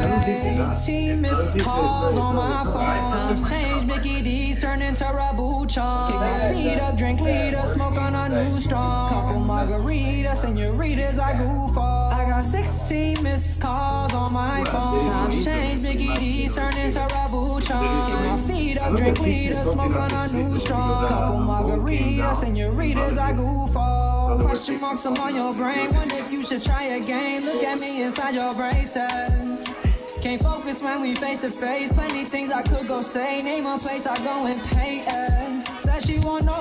16 missed calls on my phone. Times change, Mickey D's turn into Rabuchon. Kick my feet up, drink leader, smoke on a new strong. Couple margaritas, senoritas I goof off. I got 16 missed calls on my phone. Times change, Mickey D's turn into Rabuchon. Kick my feet up, drink leader, smoke on a new strong. Couple margaritas, senoritas I goof off. Question marks on your brain, wonder if you should try again. Look at me inside your braces. Can't focus when we face to face. Plenty things I could go say. Name a place I go and pay at. Said she want no